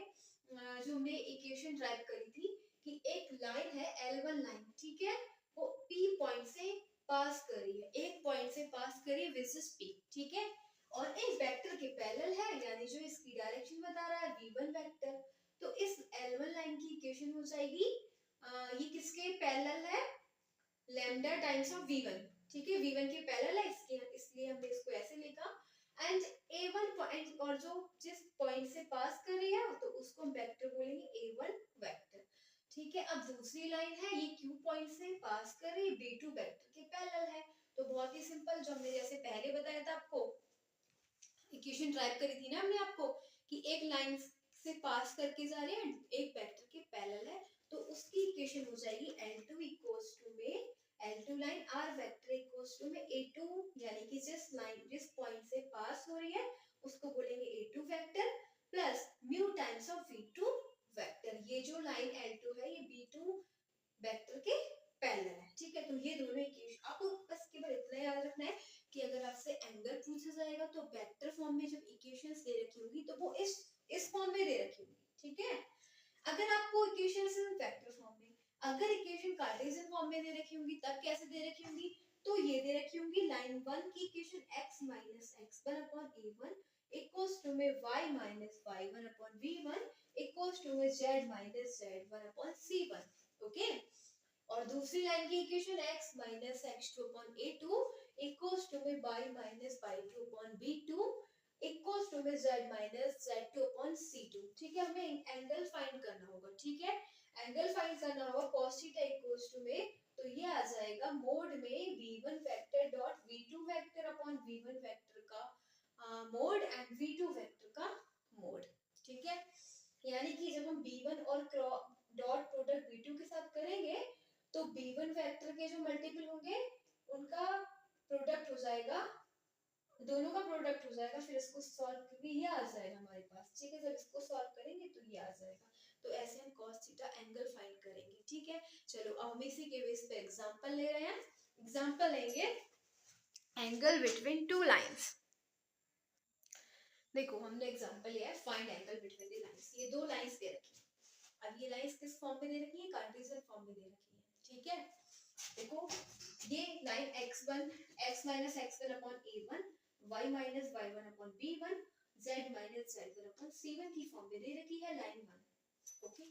जो हमने इक्वेशन ड्राइव करी थी कि एक लाइन है L1 लाइन। ठीक है, वो P पॉइंट से पास कर रही है, एक पॉइंट से पास कर रही है विच इज P। ठीक है, और एक वेक्टर के पैरेलल है, यानी जो इसकी डायरेक्शन बता रहा है V1 वेक्टर। तो इस L1 लाइन की इक्वेशन हो जाएगी ये किसके पैरेलल है, लैम्डा टाइम्स ऑफ V1। ठीक है, V1 के पैरेलल है इसलिए हमने इसको ऐसे लिखा एंड A1 पॉइंट, और जो जिस पॉइंट से पास कर रही है तो उसको हम वेक्टर बोलेंगे A1 वेक्टर। ठीक है, अब दूसरी लाइन है ये Q पॉइंट से पास कर रही है B2 वेक्टर के पैरेलल है। तो बहुत ही सिंपल, जो हमने जैसे पहले बताया था आपको इक्वेशन ड्राइव करी थी ना हमने आपको कि एक लाइन से पास करके जा रहे हैं, एक वेक्टर के पैरेलल है, तो उसकी इक्वेशन हो जाएगी L2 इक्वल्स टू में L2 line R vector equals to में A2, यानी कि जिस लाइन जिस पॉइंट से पास हो रही है उसको बोलेंगे A2 vector plus mu times of V2 vector. ये जो लाइन L2 है ये V2 वेक्टर के पैरेलल है, ठीक है। तो ये दोनों इक्वेशन आपको बस केवल इतना याद रखना है कि अगर आपसे एंगल पूछा जाएगा तो वेक्टर फॉर्म में जब इक्वेशंस दे रखी होगी तो वो इस फॉर्म में दे रखी होगी, ठीक है। अगर आपको इक्वेशंस वेक्टर फॉर्म में, अगर इक्वेशन कार्टेशियन फॉर्म में दे रखी होंगी तब कैसे दे रखी होंगी, तो ये दे रखी होंगी लाइन 1 की equation x minus x1 upon a1 equals to में y minus y1 upon v1 equals to में z minus z1 upon c1, okay. और दूसरी लाइन की equation x minus x2 upon a2 equals to में y minus y2 upon b2 equals to में z minus z2 upon c2, ठीक है। हमें angle find करना होगा, ठीक है। एंगल फाइंड करना होगा cos थीटा इक्वल्स टू में, तो ये आ जाएगा मोड में v1 vector dot v2 vector upon v1 vector का मोड एंड v2 वेक्टर का मोड, ठीक है। यानी कि जब हम v1 और डॉट प्रोडक्ट v2 के साथ करेंगे तो b1 वेक्टर के जो मल्टीपल होंगे उनका प्रोडक्ट हो जाएगा, दोनों का प्रोडक्ट हो जाएगा, फिर इसको सॉल्व करके ये आ जाएगा हमारे पास, ठीक है। जब इसको सॉल्व करेंगे तो ये आ जाएगा। तो ऐसे हम cos थीटा एंगल फाइंड करेंगे, ठीक है। चलो अब हम इसी के बेस पे एग्जांपल ले रहे हैं। एग्जांपल लेंगे एंगल बिटवीन टू लाइंस। देखो हमने एग्जांपल लिया है find angle between the lines. ये दो लाइंस दे रखी है। अब ये लाइंस किस फॉर्म में दे रखी है, कार्टेशियन फॉर्म में दे रखी है, ठीक है। देखो ये line x1 x minus x1 upon a1 y minus y1 upon b1 z minus z1 upon c1 की फॉर्म में दे रखी है लाइन 1, ओके।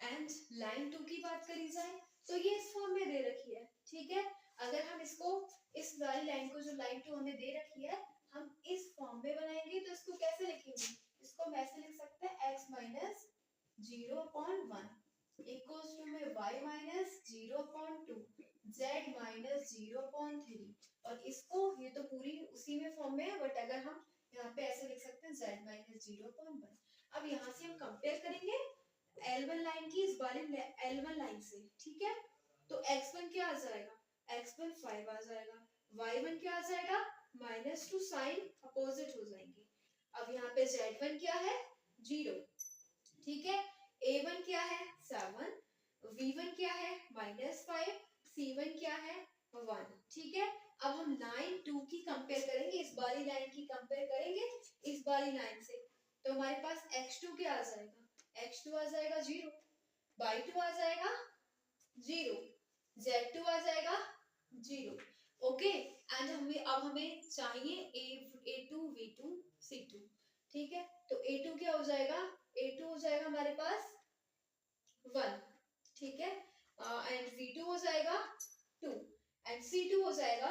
एंड लाइन 2 की बात करी जाए तो ये इस फॉर्म में दे रखी है, ठीक है। अगर हम इसको इस वाली लाइन को जो लाइन 2 हमें दे रखी है हम इस फॉर्म में बनाएंगे तो इसको कैसे लिखेंगे, इसको हम ऐसे लिख सकते हैं x minus 0 upon 1 equals to में y minus 0 upon 2 z minus 0 upon 3, और इसको ये तो पूरी उसी में फॉर्म में है बट अगर हम यहाँ पे ऐसे लिख सकते हैं z माइनस 0 अपॉन 1। अब यहाँ से हम कंपेयर करेंगे L1 लाइन की इस वाली L1 लाइन से, ठीक है। तो x1 क्या आ जाएगा, x1 5 आ जाएगा, y1 क्या आ जाएगा -2 साइन अपोजिट हो जाएंगे। अब यहाँ पे z1 क्या है 0, ठीक है। a1 क्या है 7, v1 क्या है -5, c1 क्या है 1, ठीक है। अब हम लाइन 2 की कंपेयर करेंगे, इस वाली लाइन की कंपेयर करेंगे इस वाली लाइन से, तो हमारे पास x2 क्या आ जाएगा, x2 आ जाएगा 0, y2 आ जाएगा 0, z2 आ जाएगा 0, ओके। एंड हमें चाहिए a2 v2 c2, ठीक है। तो a2 क्या हो जाएगा, a2 हो जाएगा हमारे पास 1, ठीक है। एंड v2 हो जाएगा 2 एंड c2 हो जाएगा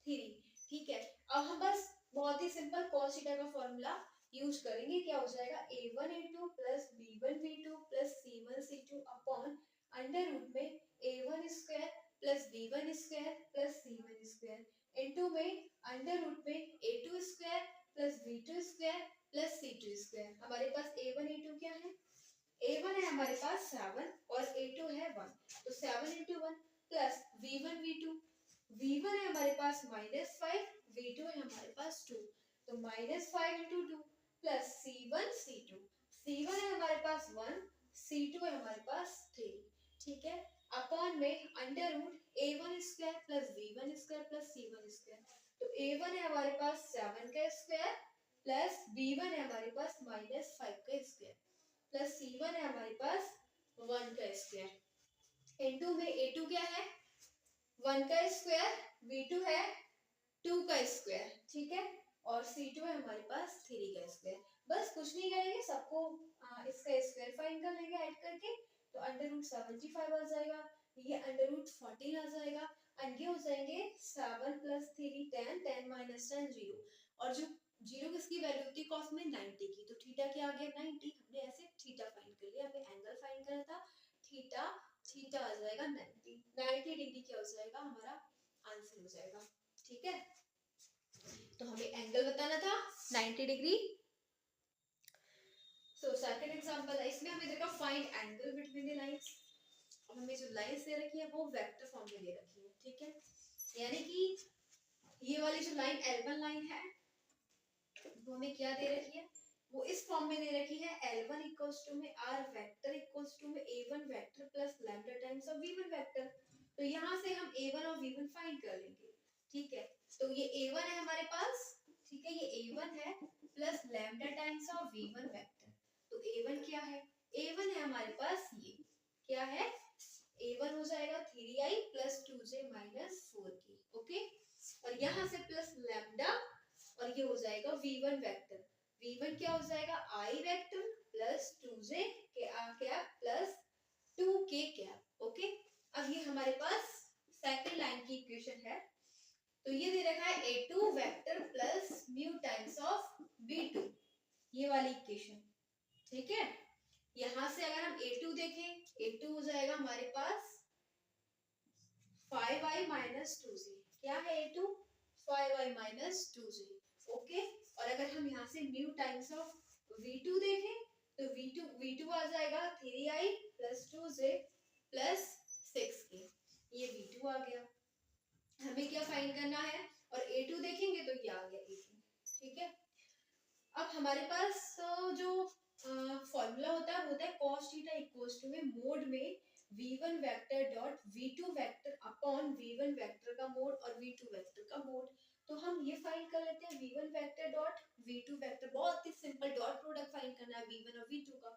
3, ठीक है। अब हम बस बहुत ही सिंपल cos थीटा का फॉर्मूला यूज करेंगे, क्या हो जाएगा a1 a2 plus b1 b2 plus c1 c2 upon under root में a1 square plus b1 square plus c1 square into में अंडर रूट में a2 square plus b2 square plus c2 square. हमारे पास a1 a2 क्या है, a1 है हमारे पास 7 और a2 है 1, तो 7 into 1 plus v1 v2, v1 है हमारे पास -5, v2 है हमारे पास 2, तो -5 into 2 plus c1 c2, c1 है हमारे पास 1, c2 है हमारे पास 3, ठीक है। अपॉन में under root a1 square plus v1 square plus c1 square, तो a1 है हमारे पास 7 का स्क्वायर प्लस b1 है हमारे पास -5 का स्क्वायर प्लस c1 है हमारे पास 1 का स्क्वायर इनटू में a2 क्या है 1 का स्क्वायर, v2 है 2 का स्क्वायर, ठीक है, और c2 है हमारे पास 3 का स्क्वायर। बस कुछ नहीं करेंगे, सबको इसका स्क्वायर फाइंड कर लेंगे ऐड करके, तो अंडर रूट 75 आ जाएगा, ये अंडर रूट 14 आ जाएगा एंड ये हो जाएंगे 7 प्लस 3 10, 10 माइनस 10 0, और जो 0 किसकी वैल्यू होती है कॉस में 90 की, तो थीटा क्या आ गया 90, हमने ऐसे थीटा फाइंड कर लिया, हमें एंगल फाइंड करना था थीटा, थीटा आ जाएगा 90 डिग्री क्या हो जाएगा हमारा आंसर हो जाएगा, ठीक है। तो हमें एंगल बताना था 90 डिग्री। सेकंड एग्जांपल है, इसमें हमें देखा find angle between the lines. अब हमें जो लाइंस दे रखी है वो वेक्टर फॉर्म में दे रखी है, ठीक है। यानी कि ये वाली जो लाइन L1 लाइन है वो हमें क्या दे रखी है, वो इस फॉर्म में दे रखी है L1 इक्वल्स टू में R वेक्टर इक्वल्स टू में A1 vector plus lambda times of V1 vector. तो यहाँ से हम A1 और V1 फाइंड कर लेंगे, ठीक है। तो ये A1 है हमारे पास, ठीक है, ये A1 है plus lambda times of V1 vector. तो A1 क्या है, A1 है हमारे पास ये क्या है, A1 हो जाएगा 3i plus 2j minus 4k, okay. और यहाँ से प्लस लैम्डा और ये हो जाएगा V1 वेक्टर। V1 क्या हो जाएगा, I वेक्टर प्लस 2j क्या प्लस 2k क्या, ओके। अब ये हमारे पास सेकंड लाइन की इक्वेशन है। तो ये दे रखा है A2 vector plus mu times of B2, ये वाली इक्वेशन, ठीक है। यहां से अगर हम A2 देखें, A2 हो जाएगा हमारे पास 5i माइनस 2j, क्या है A2, 5i minus 2j, okay. और अगर हम यहाँ से म्यू टाइम्स ऑफ V2 देखें तो V2 आ जाएगा 3i plus 2j plus 6k, ये V2 आ गया। हमें क्या फाइंड करना है, और A2 देखेंगे तो ये आ गया A2, ठीक है। अब हमारे पास जो फॉर्मूला होता है cos थीटा इक्वल्स टू में मोड में v1 vector dot v2 vector upon v1 vector का मोड और v2 वेक्टर का मोड। तो हम ये फाइंड कर लेते हैं v1 vector dot v2 vector, बहुत ही सिंपल, डॉट प्रोडक्ट फाइंड करना है v1 और v2 का।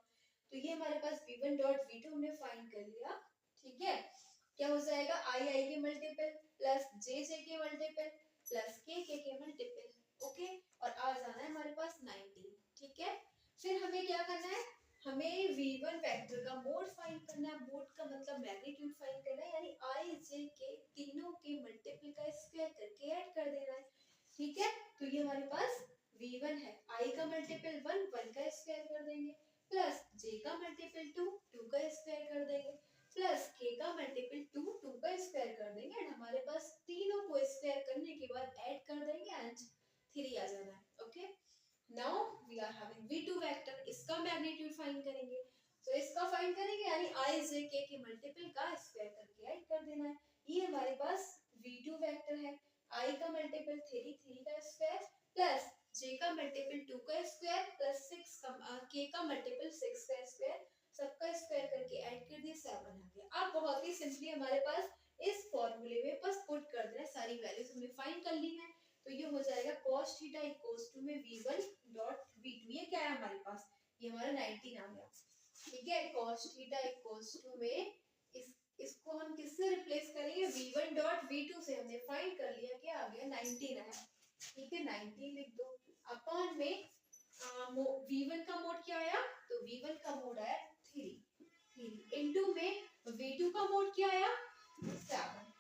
तो ये हमारे पास v1 डॉट v2 हमने फाइंड कर लिया, ठीक है। क्या हो जाएगा, i के मल्टीपल प्लस j के मल्टीपल प्लस के मल्टीपल, ओके। और आ जाना है हमारे पास 19, ठीक है। फिर हमें क्या करना है, हमें v1 वेक्टर का मोड फाइंड करना है। मोड का मतलब मैग्नीट्यूड फाइंड करना है, यानी i j के तीनों के मल्टीपल का स्क्वायर करके ऐड कर देना है, ठीक है। तो ये हमारे पास v1 है, i का मल्टीपल 1, 1 का स्क्वायर कर देंगे, प्लस j का मल्टीपल 2, 2 का स्क्वायर कर देंगे, प्लस k का मल्टीपल 2, 2 का स्क्वायर कर देंगे। एंड हमारे पास तीनों को स्क्वायर करने के बाद ऐड कर देंगे एंड 3 आ जाना है, okay. Now we are having v2 vector, इसका मैग्नीट्यूड फाइंड करेंगे। तो इसका फाइंड करेंगे यानी i j k के मल्टीपल का स्क्वायर करके ऐड कर देना है। ये हमारे पास v2 वेक्टर है, i का मल्टीपल 3, 3 का स्क्वायर प्लस j का मल्टीपल 2 का स्क्वायर प्लस 6 का k का मल्टीपल 6 का स्क्वायर, सबका स्क्वायर करके ऐड कर दिए, 7 आ गया। अब बहुत ही सिंपली हमारे पास इस फॉर्मूले में बस पुट कर देना है, सारी वैल्यूज हमने फाइंड कर ली है। तो ये हो जाएगा cos थीटा इक्वल्स टू में v1 डॉट v2, ये क्या है हमारे पास, ये हमारा 19 आ गया, ठीक है। cos थीटा इक्वल्स टू में इसको हम किससे रिप्लेस करेंगे, v1 डॉट v2 से हमने फाइंड कर लिया, क्या आ गया 19 आया, ठीक है। 19 लिख दो, अपॉन में v1 का मोड क्या आया, तो v1 का मोड आया 3 इनटू में v2 का मोड क्या आया 7,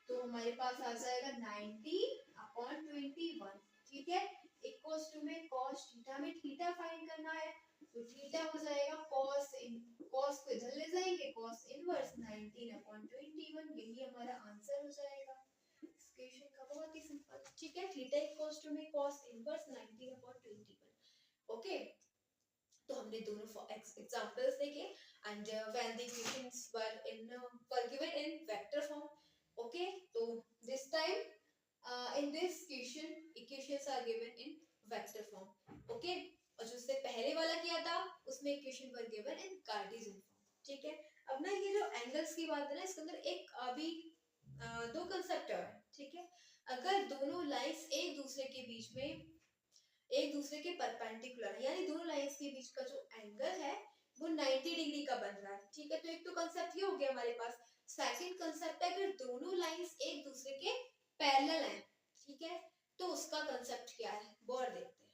तो हमारे पास आ जाएगा 90 अपॉन 21, ठीक है। इक्वल्स टू में cos थीटा में थीटा फाइंड करना है, तो थीटा हो जाएगा cos को इधर ले जाएंगे, cos इनवर्स 19 अपॉन 21, यही हमारा आंसर हो जाएगा इस क्वेश्चन का, बहुत ही सिंपल, ठीक है। थीटा इक्वल्स टू में cos इनवर्स 19 अपॉन 21, ओके। तो हमने दोनों एग्जांपल्स देखे and when the equations were given in vector form, okay, so this time in this equations are given in vector form, okay। और जो उससे पहले वाला किया था उसमें equation were given in Cartesian form, ठीक है। अब ना ये जो एंगल्स की बात है ना, इसके अंदर एक अभी दो कंसेप्ट है, ठीक है। अगर दोनों लाइंस एक दूसरे के बीच में एक दूसरे के परपेंडिकुलर है, यानी दोनों लाइंस के बीच का जो एंगल है वो 90 डिग्री का बन रहा है, ठीक है। तो एक तो कंसेप्ट ये हो गया हमारे पास। सेकंड कंसेप्ट है अगर दोनों लाइंस एक दूसरे के पैरेलल हैं, ठीक है, तो उसका कंसेप्ट क्या है वो और देखते हैं।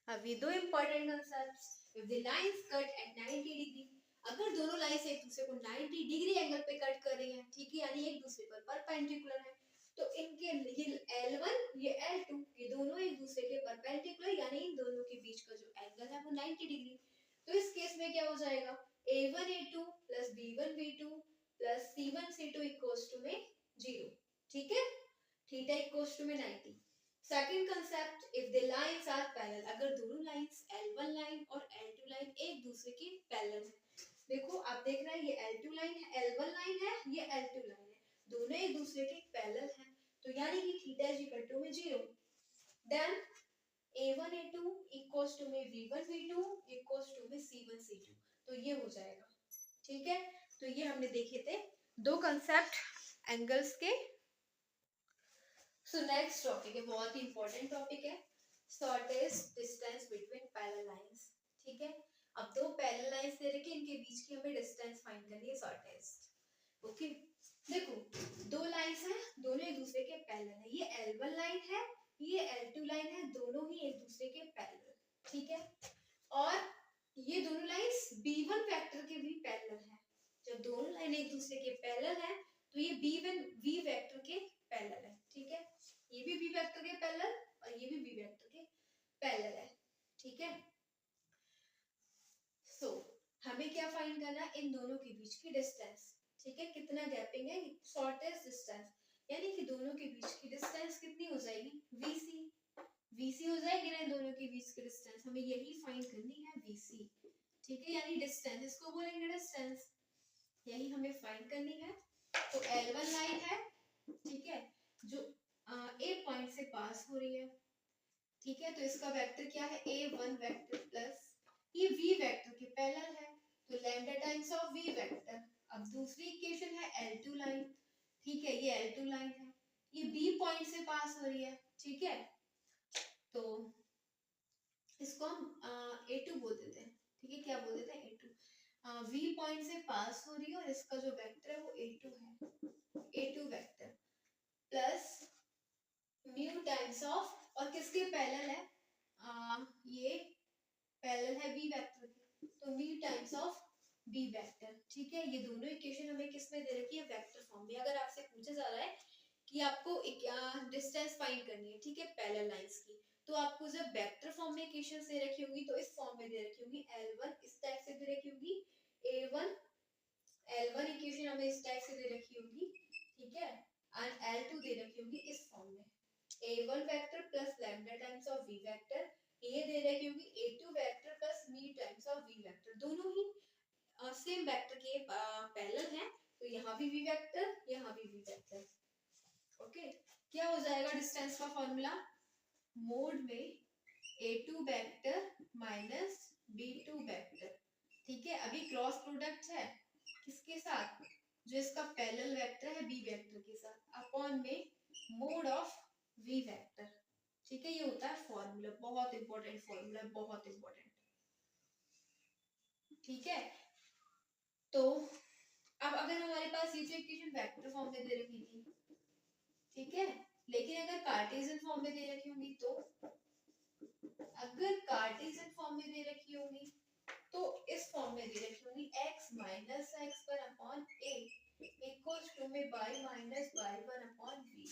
अब ये दो important concepts, if the lines cut at 90 degree, अगर दोनों लाइंस एक दूसरे को 90 डिग्री एंगल पे कट कर रही हैं, ठीक है, यानी एक दूसरे पर परपेंडिकुलर है, तो इनके ये L1 ये L2 ये दोनों एक दूसरे के परपेंडिकुलर, यानी इन दोनों के बीच का जो एंगल है वो 90 डिग्री। तो इस केस में क्या हो जाएगा, A1 A2 plus B1 B2 plus C1 C2 equals to में 0, ठीक है। थीटा इक्वल्स टू में 90। Second concept, if the lines are parallel, अगर दोनों लाइंस L1 लाइन और L2 लाइन एक दूसरे के पैरेलल है। देखो आप देख रहे हैं ये L2 लाइन है, L1 लाइन है, ये L2 लाइन है, दोनों एक दूसरे के पैरेलल हैं, तो यानी कि थीटा इज इक्वल टू में 0। Then A1 A2 equals to में V1 V2 इक्वल्स टू में C1 C2, तो ये हो जाएगा। ठीक है, तो ये हमने देखे थे दो कंसेप्ट एंगल्स के। सो नेक्स्ट टॉपिक है, बहुत ही इंपॉर्टेंट टॉपिक है, shortest distance between parallel lines. ठीक है, अब दो पैरेलल लाइंस दे रखी, इनके बीच की हमें डिस्टेंस फाइंड करनी है, शॉर्टेस्ट। ओके, देखो दो लाइंस हैं, दोनों एक दूसरे के पैरेलल है, ये L1 लाइन है, ये L2 लाइन है, दोनों ही एक दूसरे के पैरेलल। ठीक है, और ये दोनों लाइंस B1 वेक्टर के भी पैरेलल है। जब दोनों लाइन एक दूसरे के पैरेलल है तो ये B1 V वेक्टर के पैरेलल है। ठीक है, ये भी V वेक्टर के पैरेलल और ये भी V वेक्टर के पैरेलल है। ठीक है, सो हमें क्या फाइंड करना है, इन दोनों के बीच की डिस्टेंस। ठीक है, कितना गैपिंग है, शॉर्टेस्ट डिस्टेंस, यानी कि दोनों के बीच की डिस्टेंस कितनी हो जाएगी, VC हो जाएगी ना, इन दोनों के बीच की डिस्टेंस हमें यही फाइंड करनी है, VC। ठीक है, यानी डिस्टेंस, इसको बोलेंगे डिस्टेंस, यही हमें फाइंड करनी है। तो L1 लाइन है, ठीक है, जो A पॉइंट से पास हो रही है। ठीक है, तो इसका वेक्टर क्या है, A1 वेक्टर प्लस ये V वेक्टर के पैरेलल है, तो lambda times of V vector. अब दूसरी इक्वेशन है L2 लाइन। ठीक है, ये L2 लाइन है, ये B पॉइंट से पास हो रही है। ठीक है, तो इसको हम A2 बोल देते हैं। ठीक है, क्या बोल देते हैं, A2। V पॉइंट से पास हो रही है और इसका जो वेक्टर है वो A2 है, A2 vector plus mu times of, और किसके पैरेलल है, ये पैरेलल है V वेक्टर के, तो mu times of B vector. ठीक है, ये दोनों इक्वेशन हमें किस में दे रखी है, वेक्टर फॉर्म में। अगर आपसे पूछा जा रहा है कि आपको डिस्टेंस फाइंड करनी है, ठीक है, पैरेलल लाइंस की, तो आपको जब वेक्टर फॉर्म में इक्वेशन दे रखी होगी तो इस फॉर्म में दे रखी होगी, L1 इस टाइप से दे रखी होगी, A1 L1 इक्वेशन हमें इस टाइप से दे रखी होगी। ठीक है, एंड L2 दे रखी होगी इस फॉर्म में, A1 vector plus lambda times of V vector, ये दे रखी होगी A2 vector plus mu times of V vector, दोनों ही सेम वेक्टर के पैरेलल हैं, तो यहाँ भी V वेक्टर, यहाँ भी V वेक्टर। ओके, क्या हो जाएगा डिस्टेंस का फॉर्मूला, मोड में A2 vector minus B2 vector. ठीक है, अभी क्रॉस प्रोडक्ट है किसके साथ, जो इसका पैरेलल वेक्टर है B वेक्टर के साथ, अपॉन में मोड ऑफ V वेक्टर। ठीक है, ये होता है फॉर्मूला, बहुत इंपॉर्टेंट फॉर्मूला, बहुत इंपॉर्टेंट। ठीक है, तो अब अगर हमारे पास ये जो इक्वेशन वेक्टर फॉर्म में दे रखी थी, ठीक है, लेकिन अगर कार्टेशियन फॉर्म में दे रखी होंगी, तो अगर कार्टेशियन फॉर्म में दे रखी होंगी तो इस फॉर्म में दे रखी होंगी x माइनस एक्स पर अपॉन a इक्वल्स टू में y minus y1 upon b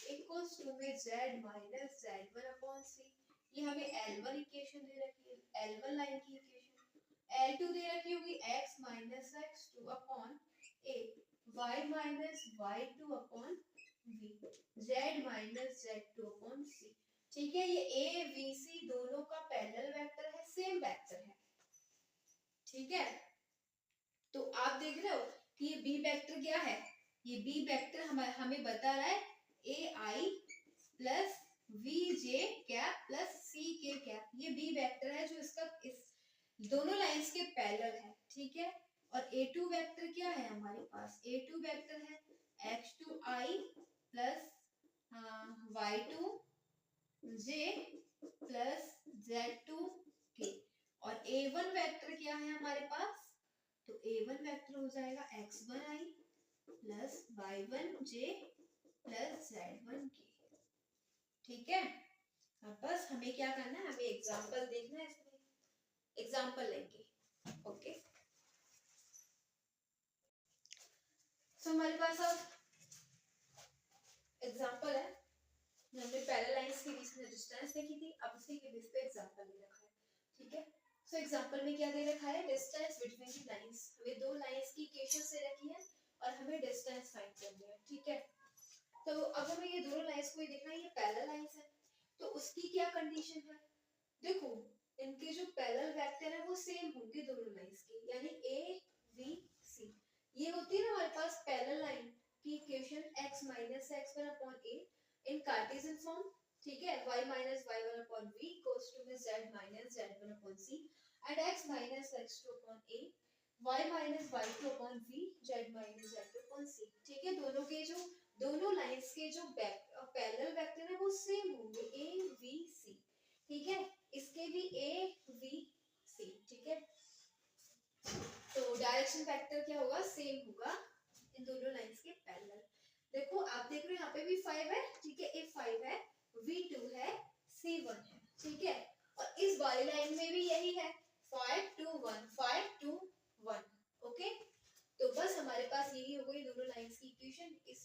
equals to में z minus z1 upon c। ये हमें L1 इक्वेशन दे रखी है, L1 लाइन की इक्वेशन। L2 दे रखी होगी x minus x2 upon a y minus y2 upon b z minus z2 upon c। ठीक है, ये A B C दोनों का पैरेलल वेक्टर है, सेम वेक्टर है। ठीक है, तो आप देख रहे हो कि ये B वेक्टर क्या है, ये B वेक्टर हमें बता रहा है AI plus VJ cap plus CK cap, ये B वेक्टर है जो इसका इस दोनों लाइंस के पैरेलल है। ठीक है, और A2 वेक्टर क्या है हमारे पास, A2 वेक्टर है X2I plus Y2 J plus Z2K, और A1 वेक्टर क्या है हमारे पास, तो A1 वेक्टर हो जाएगा X1I plus Y1J plus Z1K। ठीक है, अब बस हमें क्या करना है, हमें एग्जांपल देखना है, इसमें एग्जांपल लेंगे। ओके, सो हमारे पास अब एग्जांपल है, हमने पैरेलल लाइंस के बीच में डिस्टेंस देखी थी, अब उसी के बेस पे एग्जांपल दे रखा है। ठीक है, सो एग्जांपल में क्या दे रखा है, डिस्टेंस बिटवीन द लाइंस, हमें दो लाइंस की इक्वेशन दे रखी है और हमें डिस्टेंस फाइंड करनी है। ठीक है, तो अब हमें ये दोनों लाइंस को देखना है, ये पैरेलल लाइंस है, तो उसकी क्या कंडीशन है, देखो इनके जो पैरेलल वेक्टर है वो सेम होंगे दोनों लाइंस के, यानी ए बी सी। ये होती है ना हमारे पास पैरेलल लाइन की equation x minus x1 upon a in Cartesian form, ठीक है, y minus y1 upon v equals to में z minus z1 upon c and x minus x2 upon a y minus y2 upon v z minus z2 upon c, ठीक है। दोनों lines के जो parallel vector है वो same होंगे a v c, ठीक है, इसके भी a v c, ठीक है। तो डायरेक्शन वेक्टर क्या होगा, सेम होगा इन दोनों लाइंस के पैरेलल। देखो आप देख रहे हो यहाँ पे भी 5 है, ठीक है, a 5 है, v2 है, c1 है, ठीक है। और इस वाली लाइन में भी यही है 5 2 1 5 2 1, ओके। तो बस हमारे पास यही हो गई दोनों लाइंस की इक्वेशन। इस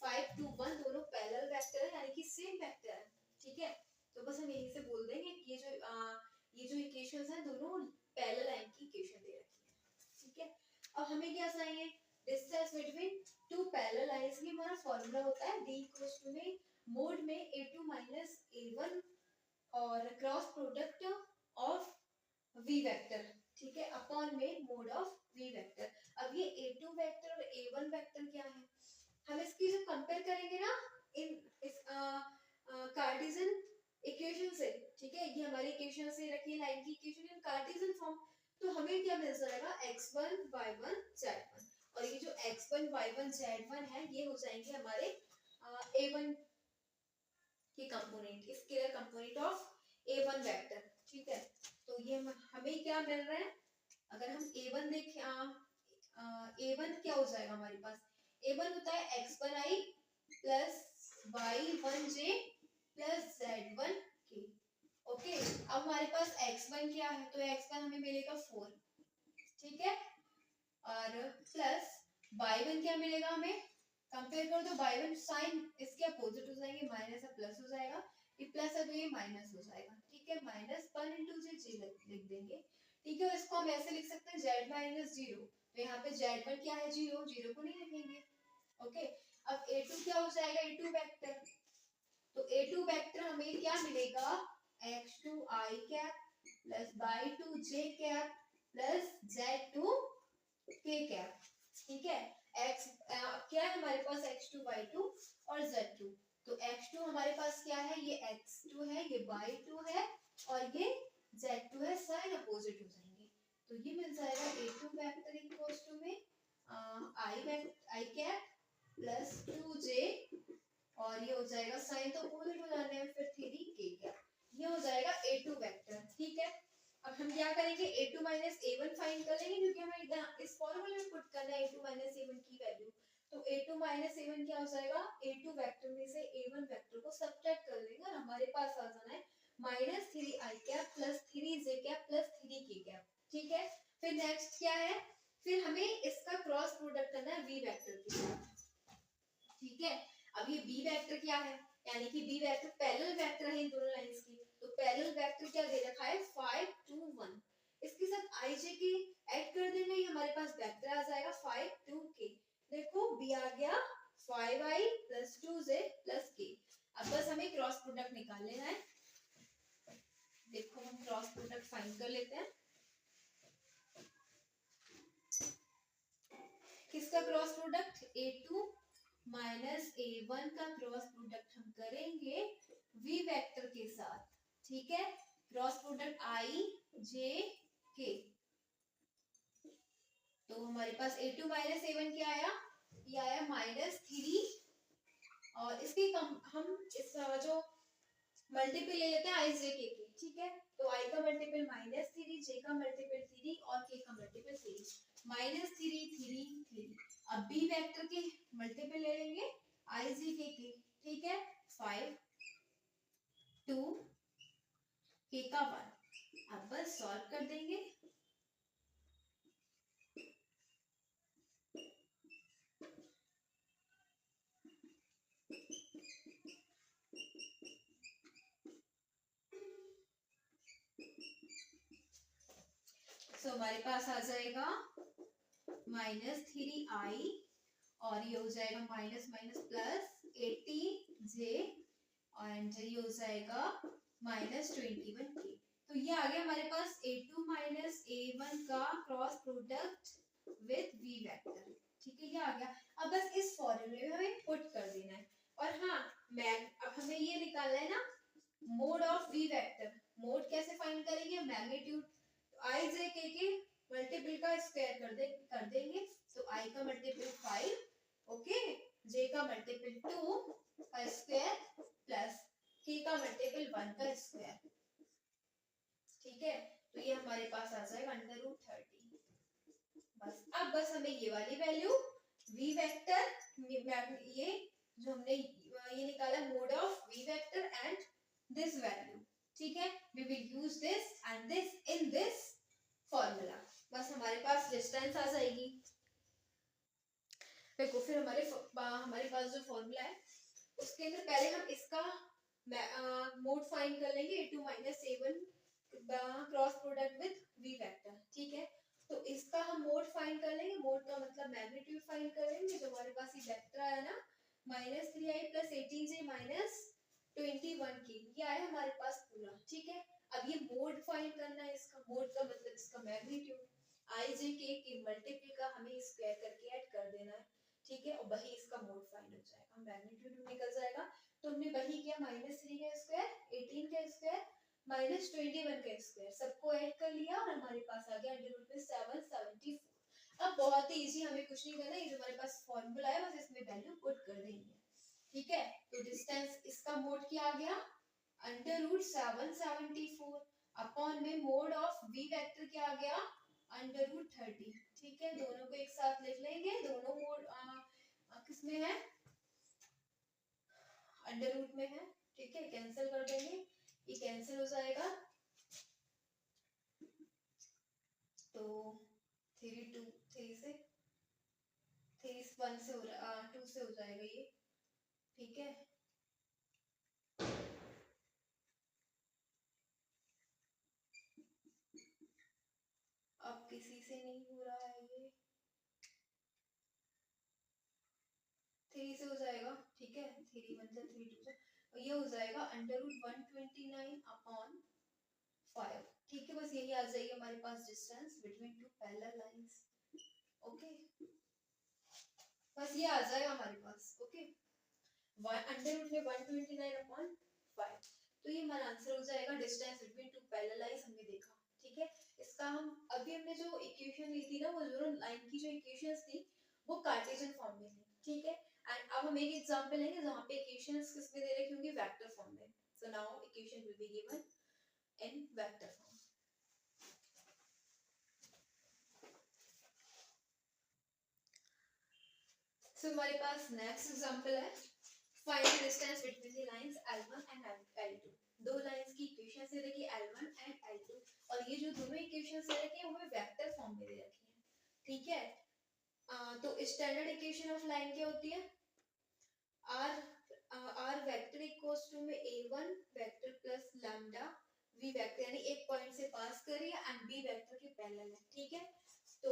5 2 1 दोनों पैरेलल वेक्टर है, यानी कि सेम वेक्टर है, ठीक है। तो बस हम यहीं से बोल देंगे कि ये जो इक्वेशंस हैं दोनों पैरेलल लाइन की इक्वेशन दे रखी है, ठीक है। अब हमें क्या चाहिए, distance between two parallel lines की हमारा फार्मूला होता है d इक्वल्स टू में मोड में a2 माइनस a1 और cross product of v vector, ठीक है, अपॉन में मोड ऑफ v वेक्टर। अब ये a2 वेक्टर और a1 वेक्टर क्या है, हम इसकी जो कंपेयर करेंगे ना इन इस कार्टेशियन इक्वेशन से, ठीक है, ये हमारी इक्वेशन से रखी लाइन की इक्वेशन इन कार्टेशियन फॉर्म, तो हमें क्या मिल जाएगा x1 y1 z1, और ये जो x1 y1 z1 है ये हो जाएंगे हमारे a1 के component, scalar component of a1 vector, ठीक है। तो ये हमें क्या मिल रहा है, अगर हम a1 देखें, a1 क्या हो जाएगा हमारे पास, a1 होता है x1i plus y1j plus z1k, okay. अब हमारे पास x1 क्या है, तो x1 हमें मिलेगा 4, ठीक है, और प्लस y1 क्या मिलेगा हमें, कंपेयर करो तो y1 साइन इसके अपोजिट हो जाएंगे, माइनस है प्लस हो जाएगा, ये प्लस है तो ये माइनस हो जाएगा, ठीक है, माइनस 1 इंटू जे लिख देंगे, ठीक है। इसको हम ऐसे लिख सकते हैं z माइनस 0, तो यहाँ पे z1 क्या है 0, 0 को नहीं लिखेंगे, ओके। अब a2 क्या हो जाएगा, a2 वेक्टर, तो a2 वेक्टर हमें क्या मिलेगा, x2i cap plus y2j cap plus z2k cap, ठीक है। x क्या है हमारे पास x2 y2 और z2, तो x2 हमारे पास क्या है, ये x2 है, ये y2 है और ये z2 है, साइन अपोजिट हो जाएंगे, तो ये मिल जाएगा a2 वेक्टर इक्वल्स टू में i कैप प्लस 2j और ये हो जाएगा साइन तो अपोजिट हो जाने हैं फिर 3k कैप, ये हो जाएगा a2 वेक्टर, ठीक है। अब हम क्या करेंगे, a2 माइनस a1 फाइंड कर लेंगे, क्योंकि हमें इधर इस फॉर्मूले में पुट करना है a2 माइनस a1 की वैल्यू, तो a2 माइनस a1 क्या हो जाएगा, a2 वेक्टर में से a1 वेक्टर को सब्ट्रैक्ट कर लेंगे और हमारे पास आ जाना है minus 3i cap plus 3j cap plus 3k cap, ठीक है। फिर नेक्स्ट क्या है, फिर हमें इसका क्रॉस प्रोडक्ट करना है v वेक्टर के साथ, ठीक है। अब ये b वेक्टर क्या है, यानी कि b वेक्टर पैरेलल वेक्टर है इन दोनों लाइंस की, तो पैरेलल वेक्टर क्या दे रखा है 5 2 1, इसके साथ ij के ऐड कर देंगे, ये हमारे पास वेक्टर आ जाएगा 5 2k, देखो b आ गया 5i plus 2j plus k। अब बस हमें क्रॉस प्रोडक्ट निकाल लेना है, देखो हम क्रॉस प्रोडक्ट फाइंड कर लेते हैं, किसका cross product, a2 minus a1 का क्रॉस प्रोडक्ट हम करेंगे v वेक्टर के साथ, ठीक है, cross product i j k, तो हमारे पास a2 माइनस a1 क्या आया, ये आया माइनस 3 और इसके हम इस जो मल्टीपल ले लेते हैं i j k के, ठीक है, तो i का मल्टीपल माइनस 3, j का मल्टीपल 3 और k का मल्टीपल 3, माइनस 3 3 3। अब b वेक्टर के मल्टीपल ले लेंगे i j k के, ठीक है, 5 2 k का 1, अब बस सॉल्व कर देंगे, तो हमारे पास आ जाएगा माइनस 3i और ये हो जाएगा minus minus plus 80j and ये हो जाएगा -21k। तो ये आ गया हमारे पास A2 माइनस A1 का cross product with V vector. ठीक है, ये आ गया। अब बस इस फॉर्मूले में हमें पुट कर देना है। और हाँ, अब हमें ये निकालना है ना mode of V vector. Mode कैसे फाइंड करेंगे? मैग्नीट्यूड I j k के मल्टीपल का स्क्वायर कर देंगे। तो I का मल्टीपल 5, ओके, J का मल्टीपल 2 का स्क्वायर प्लस K का मल्टीपल 1 का स्क्वायर। ठीक है, तो ये हमारे पास आ जाएगा √30। बस हमें ये वाली वैल्यू V वेक्टर, ये जो हमने ये निकाला mod of V vector and this value. ठीक है, we will use this and this in this formula. बस हमारे पास डिस्टेंस आ जाएगी। देखो फिर हमारे पास जो फॉर्मूला है उसके अंदर पहले हम इसका मोड फाइंड कर लेंगे A2 minus A1 cross product with V vector. ठीक है, तो इसका हम मोड फाइंड कर लेंगे। मोड का मतलब मैग्नीट्यूड फाइंड कर लेंगे। जो हमारे पास ये वेक्टर आया ना -3i plus 18j minus 21k, ये आया हमारे पास पूरा। ठीक है, अब ये मोड फाइंड करना है। इसका मोड का मतलब इसका मैग्नीट्यूड i j k के मल्टीपल का हमें स्क्वायर करके ऐड कर देना है। ठीक है, और वही इसका मोड फाइंड हो जाएगा, मैग्नीट्यूड निकल जाएगा। तो हमने वही किया, -3 का स्क्वायर, 18 का स्क्वायर, -21 का स्क्वायर, सबको ऐड कर लिया और हमारे पास आ गया √774। अब बहुत ही इजी, हमें कुछ नहीं करना, ये जो हमारे पास फॉर्मूला है बस इसमें वैल्यू पुट कर देनी है। ठीक है, तो डिस्टेंस इसका मोड क्या आ गया √774 अपॉन में मोड ऑफ V वेक्टर क्या आ गया √30। ठीक है, दोनों को एक साथ लिख लेंगे। दोनों मोड किस में है? अंडर रूट में है। ठीक है, कैंसिल कर देंगे, ये कैंसिल हो जाएगा। तो 3 से 1 से 2 से हो जाएगा ये। ठीक है, अब किसी से नहीं हो रहा है, ये 3 से हो जाएगा। ठीक है, 3 मतलब 3 2 से, और ये हो जाएगा √129 अपॉन 5। ठीक है, बस यही आ जाएगी हमारे पास distance between two parallel lines. Okay, बस ये आ जाएगा हमारे पास। ओके, अंडर रूट में 129 अपॉन 5, तो ये हमारा आंसर हो जाएगा distance between two parallel lines. हमने देखा। ठीक है, इसका हम अभी हमने जो इक्वेशन ली थी ना, वो जो लाइन की जो इक्वेशंस थी वो कार्टेशियन फॉर्म में थी। ठीक है, एंड अब हम एक एग्जांपल लेंगे जहां पे इक्वेशंस किस में दे रखी होंगी, वेक्टर फॉर्म में। So now equation will be given in vector form. So हमारे पास नेक्स्ट एग्जांपल है, find the distance between the lines L1 and L2। दो लाइंस की इक्वेशंस दे रखी है L1 एंड L2, और ये जो दोनों इक्वेशंस दे रखी है वो वेक्टर फॉर्म में दे रखी है। ठीक है, तो स्टैंडर्ड इक्वेशन ऑफ लाइन क्या होती है? r वेक्टर इक्वल्स टू में a1 vector plus lambda v vector, यानी एक पॉइंट से पास कर रही है एंड b वेक्टर के पैरेलल है। ठीक है, तो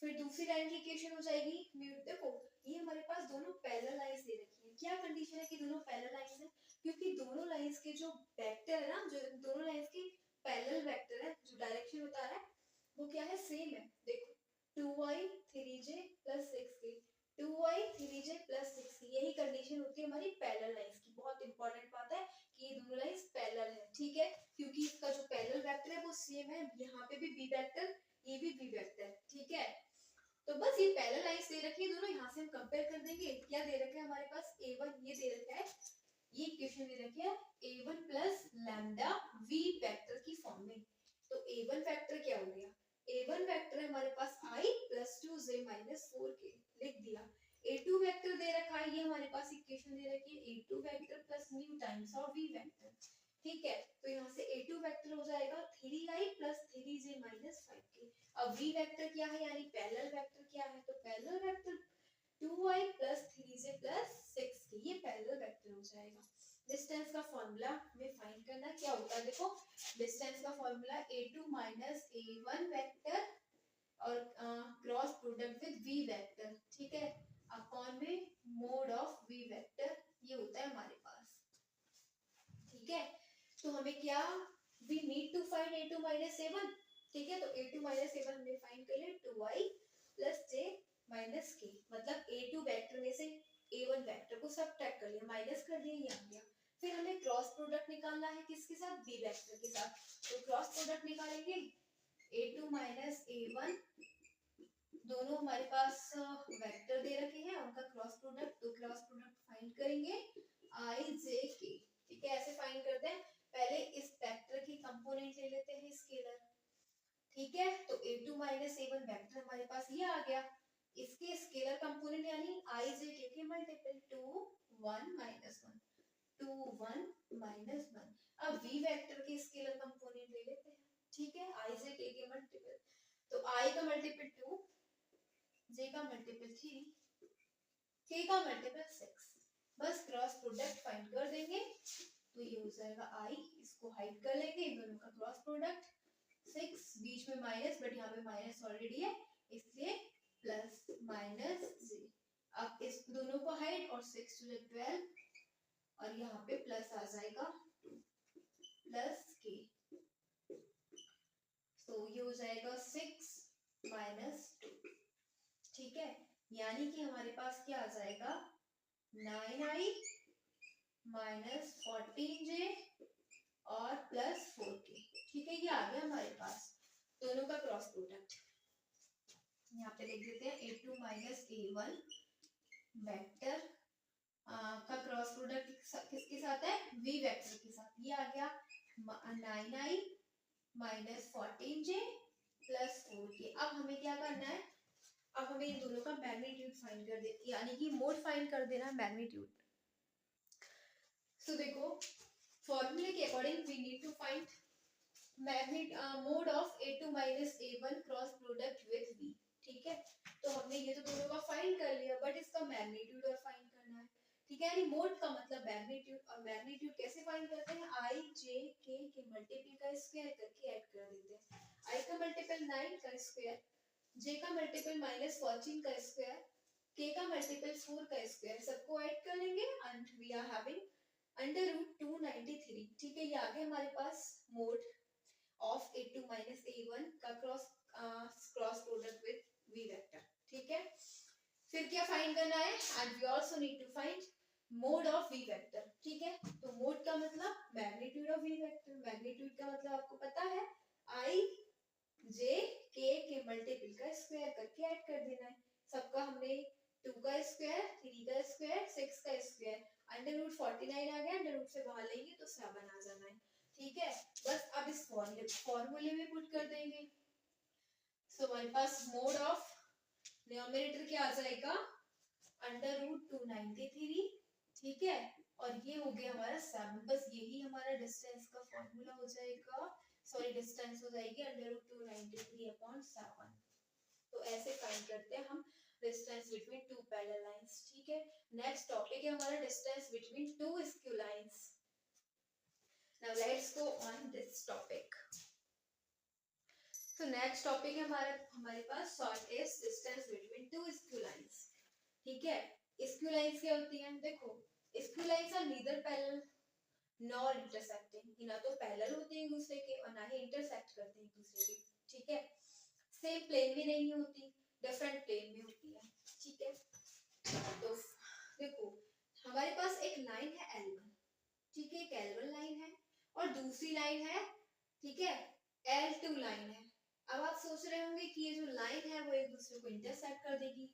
फिर दूसरी लाइन की इक्वेशन हो जाएगी म्यूट। देखो ये हमारे पास दोनों पैरेलल लाइंस दे रखी है। क्या कंडीशन है कि दोनों पैरेलल लाइंस है? क्योंकि दोनों लाइंस के जो वेक्टर है ना, जो दोनों लाइंस के पैरेलल वेक्टर है, जो डायरेक्शन बता रहा है वो क्या है, सेम है। देखो 2y 3j plus 6k, 2y 3j plus 6k, यही कंडीशन होती है हमारी पैरेलल लाइंस की। बहुत इंपॉर्टेंट बात है कि ये दोनों लाइंस पैरेलल है। ठीक है, क्योंकि इसका जो पैरेलल वेक्टर है वो सेम है, यहाँ पे भी b वेक्टर, ये भी b वेक्टर। ठीक है, तो बस ये पैरेलल लाइंस दे रखी है दोनों, यहाँ से हम कंपेयर कर देंगे। क्या दे रखा है हमारे पास, a1 ये दे रखा है, ये इक्वेशन दे रखी है a1 plus lambda v vector की फॉर्म में। तो a1 वेक्टर क्या हो गया, a1 वेक्टर है हमारे पास i plus 2j minus 4k, लिख दिया। a2 वेक्टर दे रखा है, ये हमारे पास इक्वेशन दे रखी है a2 vector plus new times of v vector. ठीक है, तो यहाँ से a2 वेक्टर हो जाएगा 3i plus 3j minus 5k। अब v वेक्टर क्या है, यानी पैरेलल वेक्टर क्या है, तो parallel vector 2i plus 3j plus 6k, ये पैरेलल वेक्टर हो जाएगा। डिस्टेंस का फॉर्मूला में फाइंड करना क्या होता है, देखो डिस्टेंस का formula a2 minus a1 vector और cross product with v vector. ठीक है, अपॉन में मोड ऑफ v वेक्टर, ये होता है हमारे पास। a1, ठीक है। तो a2 माइनस a1 हमने फाइंड कर लिया 2i plus j minus k, मतलब a2 वेक्टर में से a1 वेक्टर को सबट्रैक्ट कर लिया, माइनस कर दिया, ये आ गया। फिर हमें क्रॉस प्रोडक्ट निकालना है किसके साथ, b वेक्टर के साथ। तो क्रॉस प्रोडक्ट निकालेंगे a2 माइनस a1, दोनों हमारे पास वेक्टर दे रखे हैं, उनका क्रॉस प्रोडक्ट, तो क्रॉस प्रोडक्ट फाइंड करेंगे i j k, ठीक है। ऐसे फाइंड करते हैं, पहले इस वेक्टर की कंपोनेंट ले लेते हैं स्केलर, ठीक है। तो a2 माइनस a1 वेक्टर हमारे पास ये आ गया, इसके स्केलर कंपोनेंट यानी i j k के मल्टीपल 2 1 माइनस 1 2 1 माइनस 1। अब v वेक्टर के स्केलर कंपोनेंट ले लेते हैं, ठीक है, i j k के मल्टीपल, तो i का मल्टीपल 2, j का मल्टीपल 3, k का मल्टीपल 6। बस क्रॉस प्रोडक्ट फाइंड कर देंगे, तो ये हो जाएगा i, इसको हाइड कर लेंगे, इन दोनों का क्रॉस प्रोडक्ट 6, बीच में माइनस, बट यहाँ पे माइनस ऑलरेडी है इसलिए प्लस माइनस j। अब इस दोनों को हाइड और 6 टू द 12, और यहाँ पे प्लस आ जाएगा 2 प्लस k, तो ये हो जाएगा 6 माइनस 2, ठीक है। यानी कि हमारे पास क्या आ जाएगा 9i माइनस 14j और प्लस 4k, ठीक है। ये आ गया हमारे पास दोनों का क्रॉस प्रोडक्ट। यहाँ पे लिख देते हैं a2 माइनस a1 वेक्टर का क्रॉस प्रोडक्ट किसके साथ है, v वेक्टर के साथ। ये आ गया 9i minus 14j plus 4k। अब हमें क्या करना है, अब हमें इन दोनों का मैग्नीट्यूड फाइंड कर दे, यानी कि मोड फाइंड कर देना, मैग्नीट्यूड। सो देखो फॉर्मूले के according we need to find mod of a2 minus a1 cross product with v, ठीक है। तो हमने ये तो दोनों का फाइंड कर लिया, बट इसका मैग्नीट्यूड और फाइंड करना है, ठीक है। यानी मोड का मतलब मैग्नीट्यूड, और मैग्नीट्यूड कैसे फाइंड करते हैं, i j k के मल्टीपल का स्क्वायर करके ऐड कर देते हैं। i का मल्टीपल 9 का स्क्वायर, j का मल्टीपल माइनस 14 का स्क्वायर, k का मल्टीपल 4 का स्क्वायर, सबको ऐड कर लेंगे and we are having under root 293, ठीक है। ये आ गया हमारे पास mode of a2 minus a1 का cross product with v vector, ठीक है। फिर क्या फाइंड करना है, and we also need to find mod of v vector, ठीक है। तो मोड का मतलब magnitude of v vector, magnitude का मतलब आपको पता है i j k के मल्टीपल का स्क्वायर करके ऐड कर देना है। सबका हमने 2 का स्क्वायर, 3 का स्क्वायर, 6 का स्क्वायर, अंडर रूट 49 आ गया, अंडर रूट से बाहर लेंगे तो 7 आ जाना है, ठीक है। बस अब इस फॉर्मूले में पुट कर देंगे। सो हमारे पास मोड ऑफ न्यूमरेटर क्या आ जाएगा अंडर रूट 293, ठीक है, और ये हो गया हमारा 7। बस यही हमारा डिस्टेंस का फॉर्मूला हो जाएगा, सॉरी डिस्टेंस हो जाएगी अंडर रूट 293 अपॉन 7। तो ऐसे फाइंड करते हैं हम distance between two parallel lines, ठीक है। नेक्स्ट टॉपिक है हमारा distance between two skew lines. Now let's go on this topic. तो नेक्स्ट टॉपिक है हमारे पास shortest distance between two skew lines, ठीक है। स्क्यू लाइंस क्या होती हैं, देखो skew lines are neither parallel nor intersecting, ना तो पैरेलल होते हैं एक दूसरे के और ना ही इंटरसेक्ट करते हैं एक दूसरे के, ठीक है। सेम प्लेन में नहीं होती, डिफरेंट प्लेन में होती है, ठीक है। तो देखो हमारे पास एक लाइन है L1, ठीक है, एक L1 लाइन है और दूसरी लाइन है, ठीक है, L2 लाइन है। अब आप सोच रहे होंगे कि ये जो लाइन है वो एक दूसरे को इंटरसेक्ट कर देगी,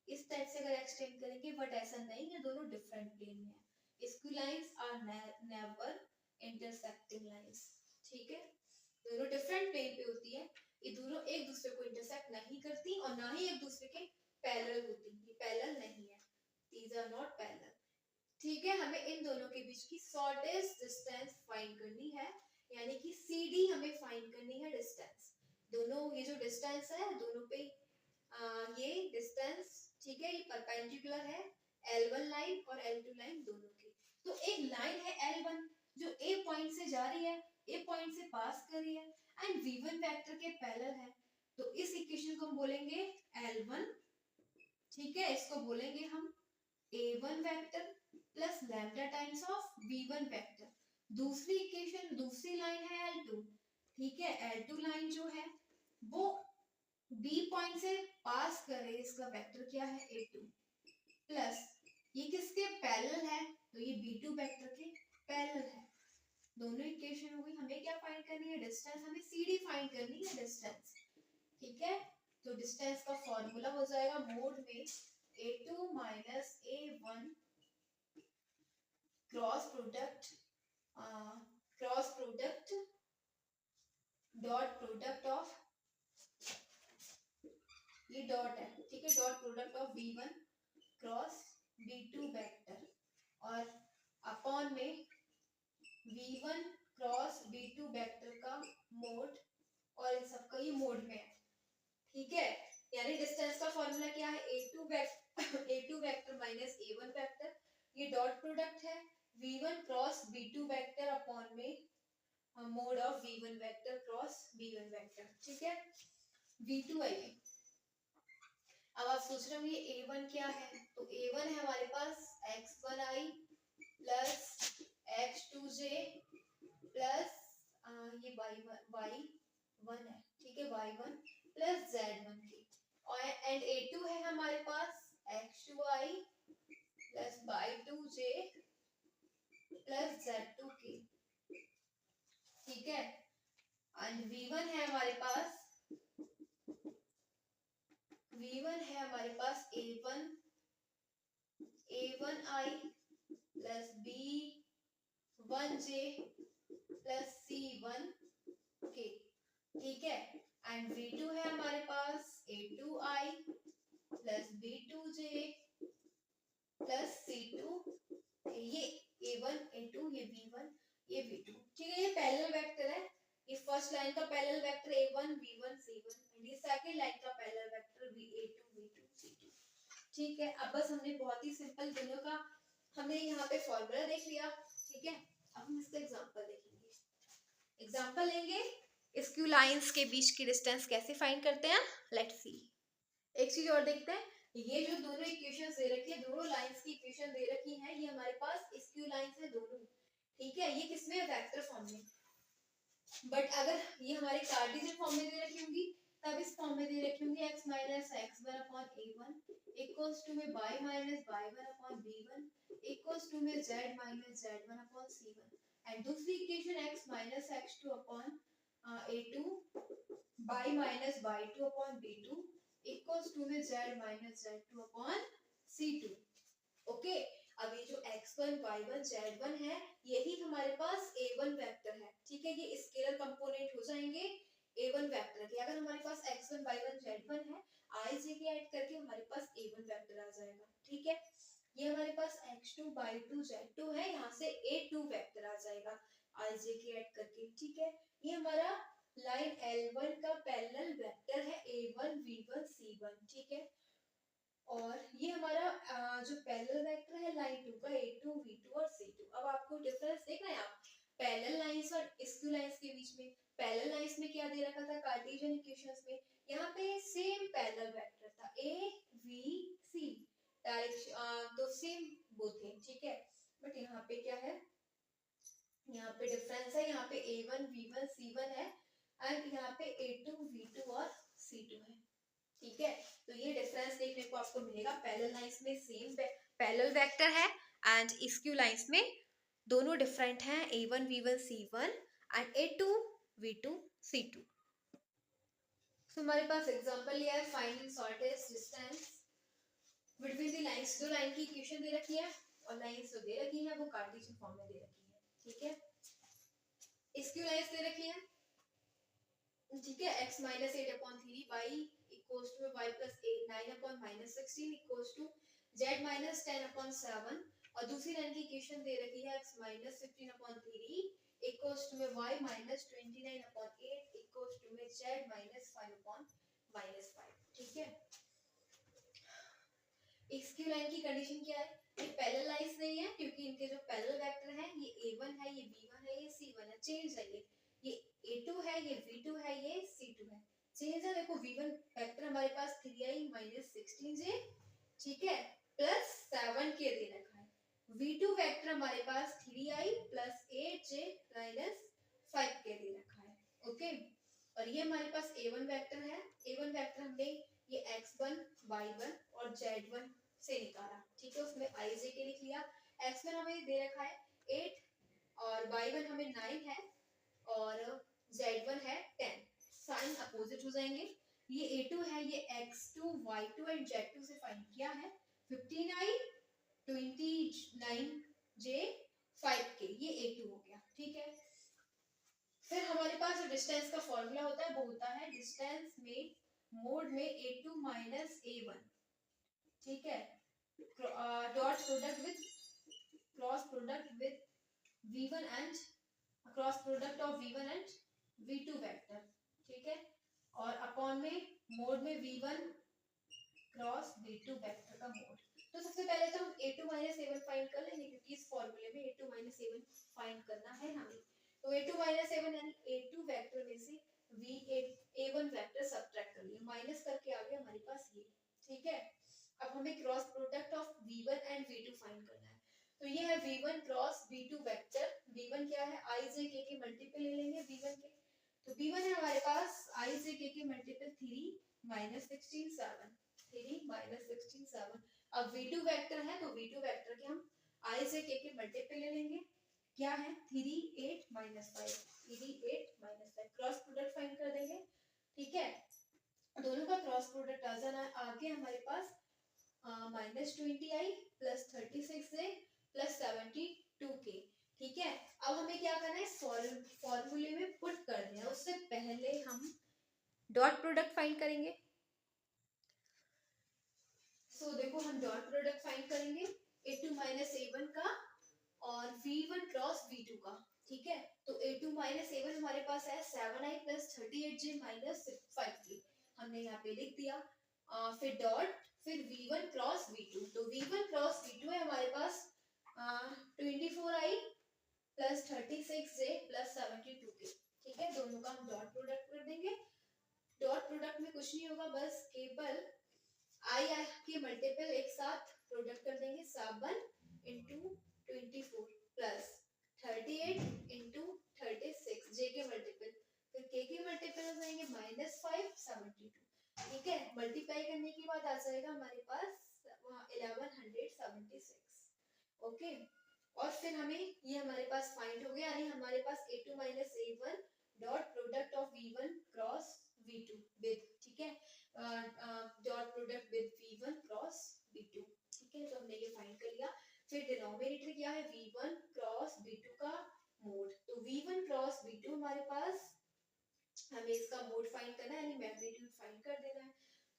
इस टाइप से अगर एक्सटेंड करेंगे, बट ऐसा नहीं है, दोनों डिफरेंट प्लेन में है। Skew lines are never intersecting lines, ठीक है, दोनों डिफरेंट प्लेन पे होती है, ये दोनों एक दूसरे को इंटरसेक्ट नहीं करती और ना ही एक दूसरे के पैरेलल होती, ये पैरेलल नहीं है, these are not parallel, ठीक है। हमें इन दोनों के बीच की शॉर्टेस्ट डिस्टेंस फाइंड करनी है, यानी कि CD हमें फाइंड करनी है डिस्टेंस। दोनों ये जो डिस्टेंस है दोनों पे ये डिस्टेंस, ठीक है, ये परपेंडिकुलर है L1 लाइन और L2 लाइन दोनों की। तो एक लाइन है L1 जो A पॉइंट से जा रही है, A पॉइंट से पास कर रही है एंड V1 वेक्टर के पैरेलल है, तो इस इक्वेशन को हम बोलेंगे L1, ठीक है, इसको बोलेंगे हम A1 vector plus lambda times of V1 vector. दूसरी इक्वेशन, दूसरी लाइन है L2, ठीक है, L2 लाइन जो है वो B पॉइंट से पास करे, इसका वेक्टर क्या है A2 प्लस ये किसके पैरेलल है, तो ये B2 वेक्टर के पैरेलल है। दोनों इक्वेशन हो गई। हमें क्या फाइंड करनी है, डिस्टेंस, हमें CD फाइंड करनी है, डिस्टेंस। ठीक है, तो डिस्टेंस का फॉर्मूला हो जाएगा मोड में A2 minus A1 cross product dot product of, ये डॉट है, ठीक है, dot product of B1 cross B2 vector और अपॉन में V1 क्रॉस B2 वेक्टर का मोड, और इन सबका ये मोड में है। ठीक है, यानी डिस्टेंस का फॉर्मूला क्या है, A2 vector minus A1 vector, ये डॉट प्रोडक्ट है V1 cross B2 vector upon में mod of V1 vector cross B1 vector. ठीक है, V2 है ये। अब आप सोच रहे होंगे A1 क्या है, तो A1 है हमारे पास x1i प्लस x2j प्लस ये y1 है, ठीक है, y1 प्लस z1 की, और एंड A2 है हमारे पास x2i plus y2j plus z2 की। ठीक है, एंड V1 है हमारे पास A1i plus B1j plus C1k। ठीक है, एंड V2 है हमारे पास A2i plus B2j plus C2, ये A1 A2 ये V1 ये V2। ठीक है, ये पैरेलल वेक्टर है, ये फर्स्ट लाइन का parallel vector A1 V1 C1, ये सेकंड लाइन का parallel vector A2 V2 C2। ठीक है, अब बस हमने बहुत ही सिंपल दोनों का हमने यहाँ पे फॉर्मूला देख लिया। ठीक है, अब हम इसका एग्जांपल देखेंगे, एग्जांपल लेंगे स्क्यू लाइंस के बीच की डिस्टेंस कैसे फाइंड करते हैं, लेट्स सी। एक चीज और देखते हैं, ये जो दोनों इक्वेशंस दे रखी है, दोनों लाइंस की इक्वेशन दे रखी है, ये हमारे पास स्क्यू लाइंस है दोनों। ठीक है, ये किसमें, वेक्टर फॉर्म में, बट अगर ये हमारे कार्टेशियन फॉर्म में दे रखी होंगी तब इस फॉर्म में दे रखी होंगी x minus x1 upon a1 equals to में y minus y1 upon b1 equals to में z minus z1 upon c1, and दूसरी equation x minus x2 upon a2 y minus y2 upon b2 equals to में z minus z2 upon c2। Okay, अब ये जो x1 y1 z1 है यही हमारे पास a1 वेक्टर है। ठीक है, ये स्केलर कंपोनेंट हो जाएंगे a1 वेक्टर के। अगर हमारे पास x1 y1 z1 है, i j के ऐड करके हमारे पास a1 वेक्टर आ जाएगा। ठीक है, ये हमारे पास x2 y2 z2 है, यहाँ से a2 वेक्टर आ जाएगा i j के ऐड करके। ठीक है, ये हमारा लाइन L1 का पैरेलल वेक्टर है a1 v1 c1। ठीक है, और ये हमारा जो पैरेलल वेक्टर है लाइन 2 का a2 v2 और c2। अब आपको डिफरेंस देख रहे हैं आप पैरेलल लाइंस और स्क्यू लाइंस के बीच में। पैरेलल लाइंस में क्या दे रखा था कार्टेशियन इक्वेशंस में, यहाँ पे सेम पैरेलल वेक्टर था a v c डायरेक्शन, तो सेम वो थे। ठीक है, बट यहाँ पे क्या है, यहाँ पे डिफरेंस है, यहाँ पे a1 v1 c1 है एंड यहाँ पे a2 v2 और c2 है। ठीक है, तो ये डिफरेंस देखने को आपको मिलेगा, पैरेलल लाइंस में सेम पैरेलल वेक्टर है एंड स्क्यू लाइंस में दोनों डिफरेंट हैं, a1 v1 c1 and a2 v2 c2। सो हमारे पास एग्जांपल लिया है, find the shortest distance between the lines. दो लाइन की इक्वेशन दे रखी है और लाइंस जो दे रखी है वो कार्टेशियन फॉर्म में दे रखी है। ठीक है, स्क्यू लाइंस दे रखी है। ठीक है, x minus 8 upon 3 y equals to y plus 8 9 upon minus 16 equals to z minus 10 upon 7, और दूसरी लाइन की इक्वेशन दे रखी है x minus 15 upon 3 equals to में y minus 29 upon 8 equals to में z माइनस 5 अपॉन माइनस 5। ठीक है, इसकी लाइन की कंडीशन क्या है, ये पैरेलल लाइंस नहीं है क्योंकि इनके जो पैरेलल वेक्टर हैं ये a1 है, ये b1 है, ये c1 है, चेंज है, ये a2 है, ये v2 है, ये c2 है, चेंज है। देखो v1 वेक्टर हमारे पास 3i माइनस 16j, ठीक है, प्लस 7k दे रखा है। v2 वेक्टर हमारे पास 3i plus 8j minus 5k दे रखा है। ओके। और ये हमारे पास A1 वेक्टर है। A1 वेक्टर हमने ये x1 y1 और z1 से निकाला, ठीक है, उसमें i j k लिख लिया। x1 हमें दे रखा है 8 और y1 हमें 9 है और z1 है 10। साइन अपोजिट हो जाएंगे। ये a2 है, ये x2 y2 एंड z2 से फाइंड किया है 15i 29j 5k, ये a2 हो गया, ठीक है। फिर हमारे पास जो डिस्टेंस का फॉर्मूला होता है वो होता है डिस्टेंस में मोड में a2 माइनस a1, ठीक है, dot product with cross product with v1 and cross product of v1 and v2 vector, ठीक है, और अपॉन में मोड में v1 क्रॉस v2 वेक्टर का मोड। तो सबसे पहले तो हम a2 माइनस a1 फाइंड कर लेंगे क्योंकि इस फॉर्मूले में a2 माइनस a1 फाइंड करना है हमें। तो a2 माइनस a1 यानी a2 वेक्टर में से a1 वेक्टर सब्ट्रैक्ट कर लिया, माइनस करके आ गया हमारे पास ये, ठीक है। अब हमें cross product of v1 and v2 find करना है। तो ये है v1 cross v2 vector. v1 क्या है, i j k के मल्टीपल ले लेंगे v1 के। तो v1 है हमारे पास i j k के मल्टीपल 3 माइनस 16 7, 3 माइनस 16 7। अब v2 वेक्टर है तो v2 वेक्टर के हम i j k के मल्टीपल ले लेंगे, क्या है 3 8 minus 5, 3 8 minus 5, cross product find कर देंगे, ठीक है। दोनों का क्रॉस प्रोडक्ट आ जाना, आगे हमारे पास minus 20i plus 36j plus 72k, ठीक है। अब हमें क्या करना है, फॉर्मूले में पुट कर देना। उससे पहले हम डॉट प्रोडक्ट फाइंड करेंगे। सो देखो हम डॉट प्रोडक्ट फाइंड करेंगे a2 माइनस a1 का और v1 क्रॉस v2 का, ठीक है। तो a2 माइनस a1 हमारे पास है 7i plus 38j minus 5k, हमने यहाँ पे लिख दिया। फिर डॉट, फिर v1 क्रॉस v2, तो v1 क्रॉस v2 है हमारे पास 24i plus 36j plus 72k, ठीक है। दोनों का हम डॉट प्रोडक्ट कर देंगे। डॉट प्रोडक्ट में कुछ नहीं होगा, बस केवल आई के मल्टीपल एक साथ प्रोडक्ट कर देंगे, 7 इंटू 24 प्लस 38 इंटू 36, जे के मल्टीपल, फिर के मल्टीपल हो जाएंगे माइनस 5 72, ठीक है। मल्टीप्लाई करने के बाद आ जाएगा हमारे पास 1176, ओके। और फिर हमें ये हमारे पास फाइंड हो गया, यानी हमारे पास a2 minus a1 dot product of v1 cross v2 with, ठीक है, dot product with v1 cross v2, ठीक है। तो हमने ये फाइंड कर लिया। फिर डिनोमिनेटर क्या है, v1 क्रॉस v2 का मोड, तो v1 क्रॉस v2 हमारे पास, हमें इसका मोड फाइंड करना है यानी मैग्नीट्यूड फाइंड कर देना है।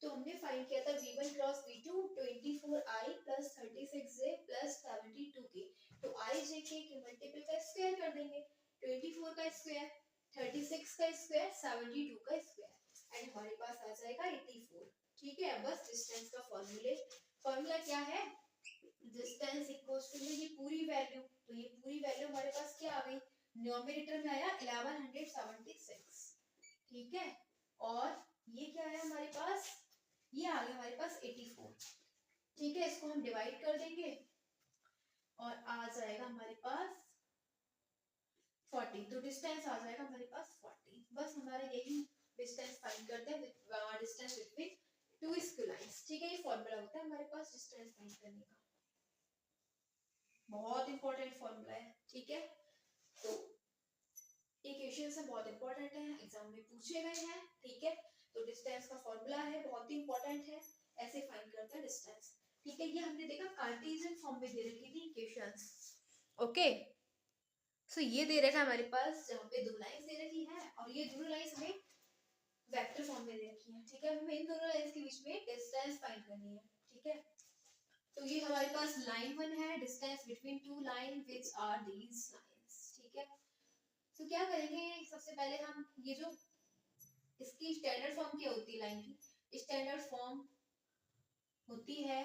तो हमने फाइंड किया था v1 cross v2 24i plus 36j plus 72k, तो i j k के मल्टीपल का स्क्वायर कर देंगे, 24 का स्क्वायर, 36 का स्क्वायर, 72 का स्क्वायर, एंड हमारे पास आ जाएगा 84, ठीक है। बस डिस्टेंस का फॉर्मूला क्या है, डिस्टेंस इक्वल्स टू ये पूरी वैल्यू, तो ये पूरी वैल्यू हमारे पास क्या आ गई, न्यूमरेटर में आया 1176, ठीक है। और ये क्या है हमारे पास, ये आ गया हमारे पास 84, ठीक है। इसको हम डिवाइड कर देंगे और आ जाएगा हमारे पास 40, तो डिस्टेंस आ जाएगा हमारे पास 40। बस हमारे यही डिस्टेंस फाइंड करते हैं, distance between two skew lines, ठीक है। ये फॉर्मूला होता है हमारे पास डिस्टेंस फाइंड करने का, बहुत इंपॉर्टेंट फॉर्मूला है, ठीक है। तो ये क्वेश्चन से बहुत इंपॉर्टेंट है, एग्जाम में पूछे गए हैं, ठीक है। तो डिस्टेंस का फॉर्मूला है, बहुत ही इंपॉर्टेंट है, ऐसे फाइंड करते हैं डिस्टेंस, ठीक है। ये हमने देखा कार्टेशियन फॉर्म में दे रखी थी इक्वेशंस, ओके। सो ये दे रखा है हमारे पास, जहाँ पे दो लाइंस दे रखी है और ये दोनों लाइंस हमें वेक्टर फॉर्म में दे रखी है, ठीक है। हमें इन दोनों लाइंस के बीच में डिस्टेंस फाइंड करनी है, ठीक है। तो ये हमारे पास लाइन 1 है, distance between two line which are these lines, ठीक है। तो क्या करेंगे, सबसे पहले हम ये जो इसकी स्टैंडर्ड फॉर्म क्या होती है लाइन की, स्टैंडर्ड फॉर्म होती है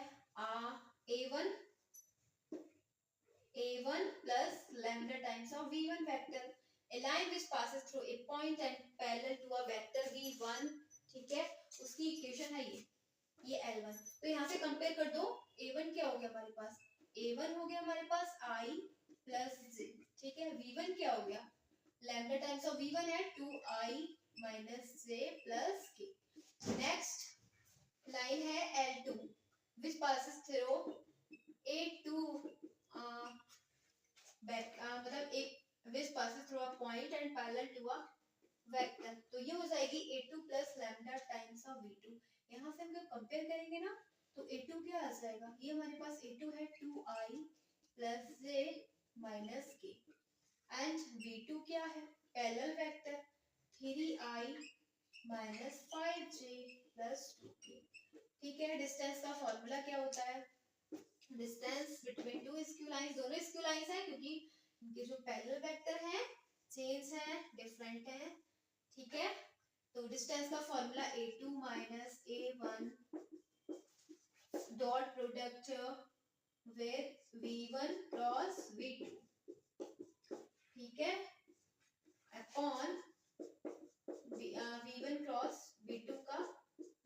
a1 plus lambda times of v1 vector, a line which passes through a point and parallel to a vector v1, ठीक है। उसकी इक्वेशन है ये L1। तो यहाँ से कंपेयर कर दो, a1 क्या हो गया हमारे पास, a1 हो गया हमारे पास i प्लस j, ठीक है। v1 क्या हो गया, लैम्डा टाइम्स ऑफ v1 है 2i minus j plus k. Next line है L2 which passes through A2 मतलब एक which passes through a point and parallel to a vector. तो ये हो जाएगी A2 plus lambda times of V2. यहाँ से हम जब कंपेयर करेंगे ना तो A2 क्या आ जाएगा, ये हमारे पास A2 है 2i plus j minus k and V2 क्या है parallel vector 3i minus 5j plus 2k. ठीक है, डिस्टेंस का फॉर्मूला क्या होता है, distance between two skew lines, दोनों स्क्यू लाइंस हैं क्योंकि इनके जो पैरेलल वेक्टर हैं चेंज हैं डिफरेंट हैं. ठीक है, तो डिस्टेंस का formula A2 minus A1 dot product with V1 cross V2. ठीक है, अपॉन V1 क्रॉस V2 का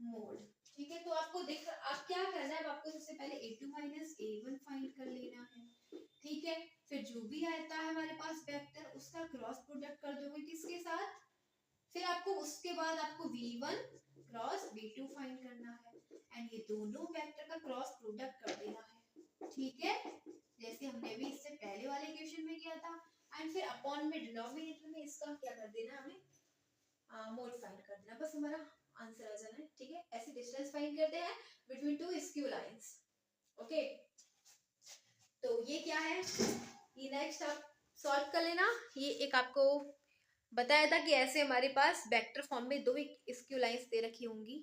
मोड. ठीक है, तो आपको आप क्या करना है, आपको सबसे पहले A2 माइनस A1 फाइंड कर लेना है. ठीक है, फिर जो भी आता है हमारे पास वेक्टर उसका क्रॉस प्रोडक्ट कर दोगे किसके साथ, फिर आपको उसके बाद आपको V1 क्रॉस V2 फाइंड करना है एंड ये दोनों वेक्टर का क्रॉस प्रोडक्ट कर देना है. ठीक है, जैसे हमने भी इससे पहले वाले इक्वेशन में किया था एंड फिर अपॉन में डिनोमिनेटर में इसका क्या कर देना है हमें मोड फाइंड कर देना, बस हमारा आंसर आ जाना है. ठीक है, ऐसे डिस्टेंस फाइंड करते हैं between two skew lines. Okay, तो ये क्या है, ये नेक्स्ट आप सॉल्व कर लेना. ये एक आपको बताया था कि ऐसे हमारे पास वेक्टर फॉर्म में दो स्क्यू लाइंस दे रखी होंगी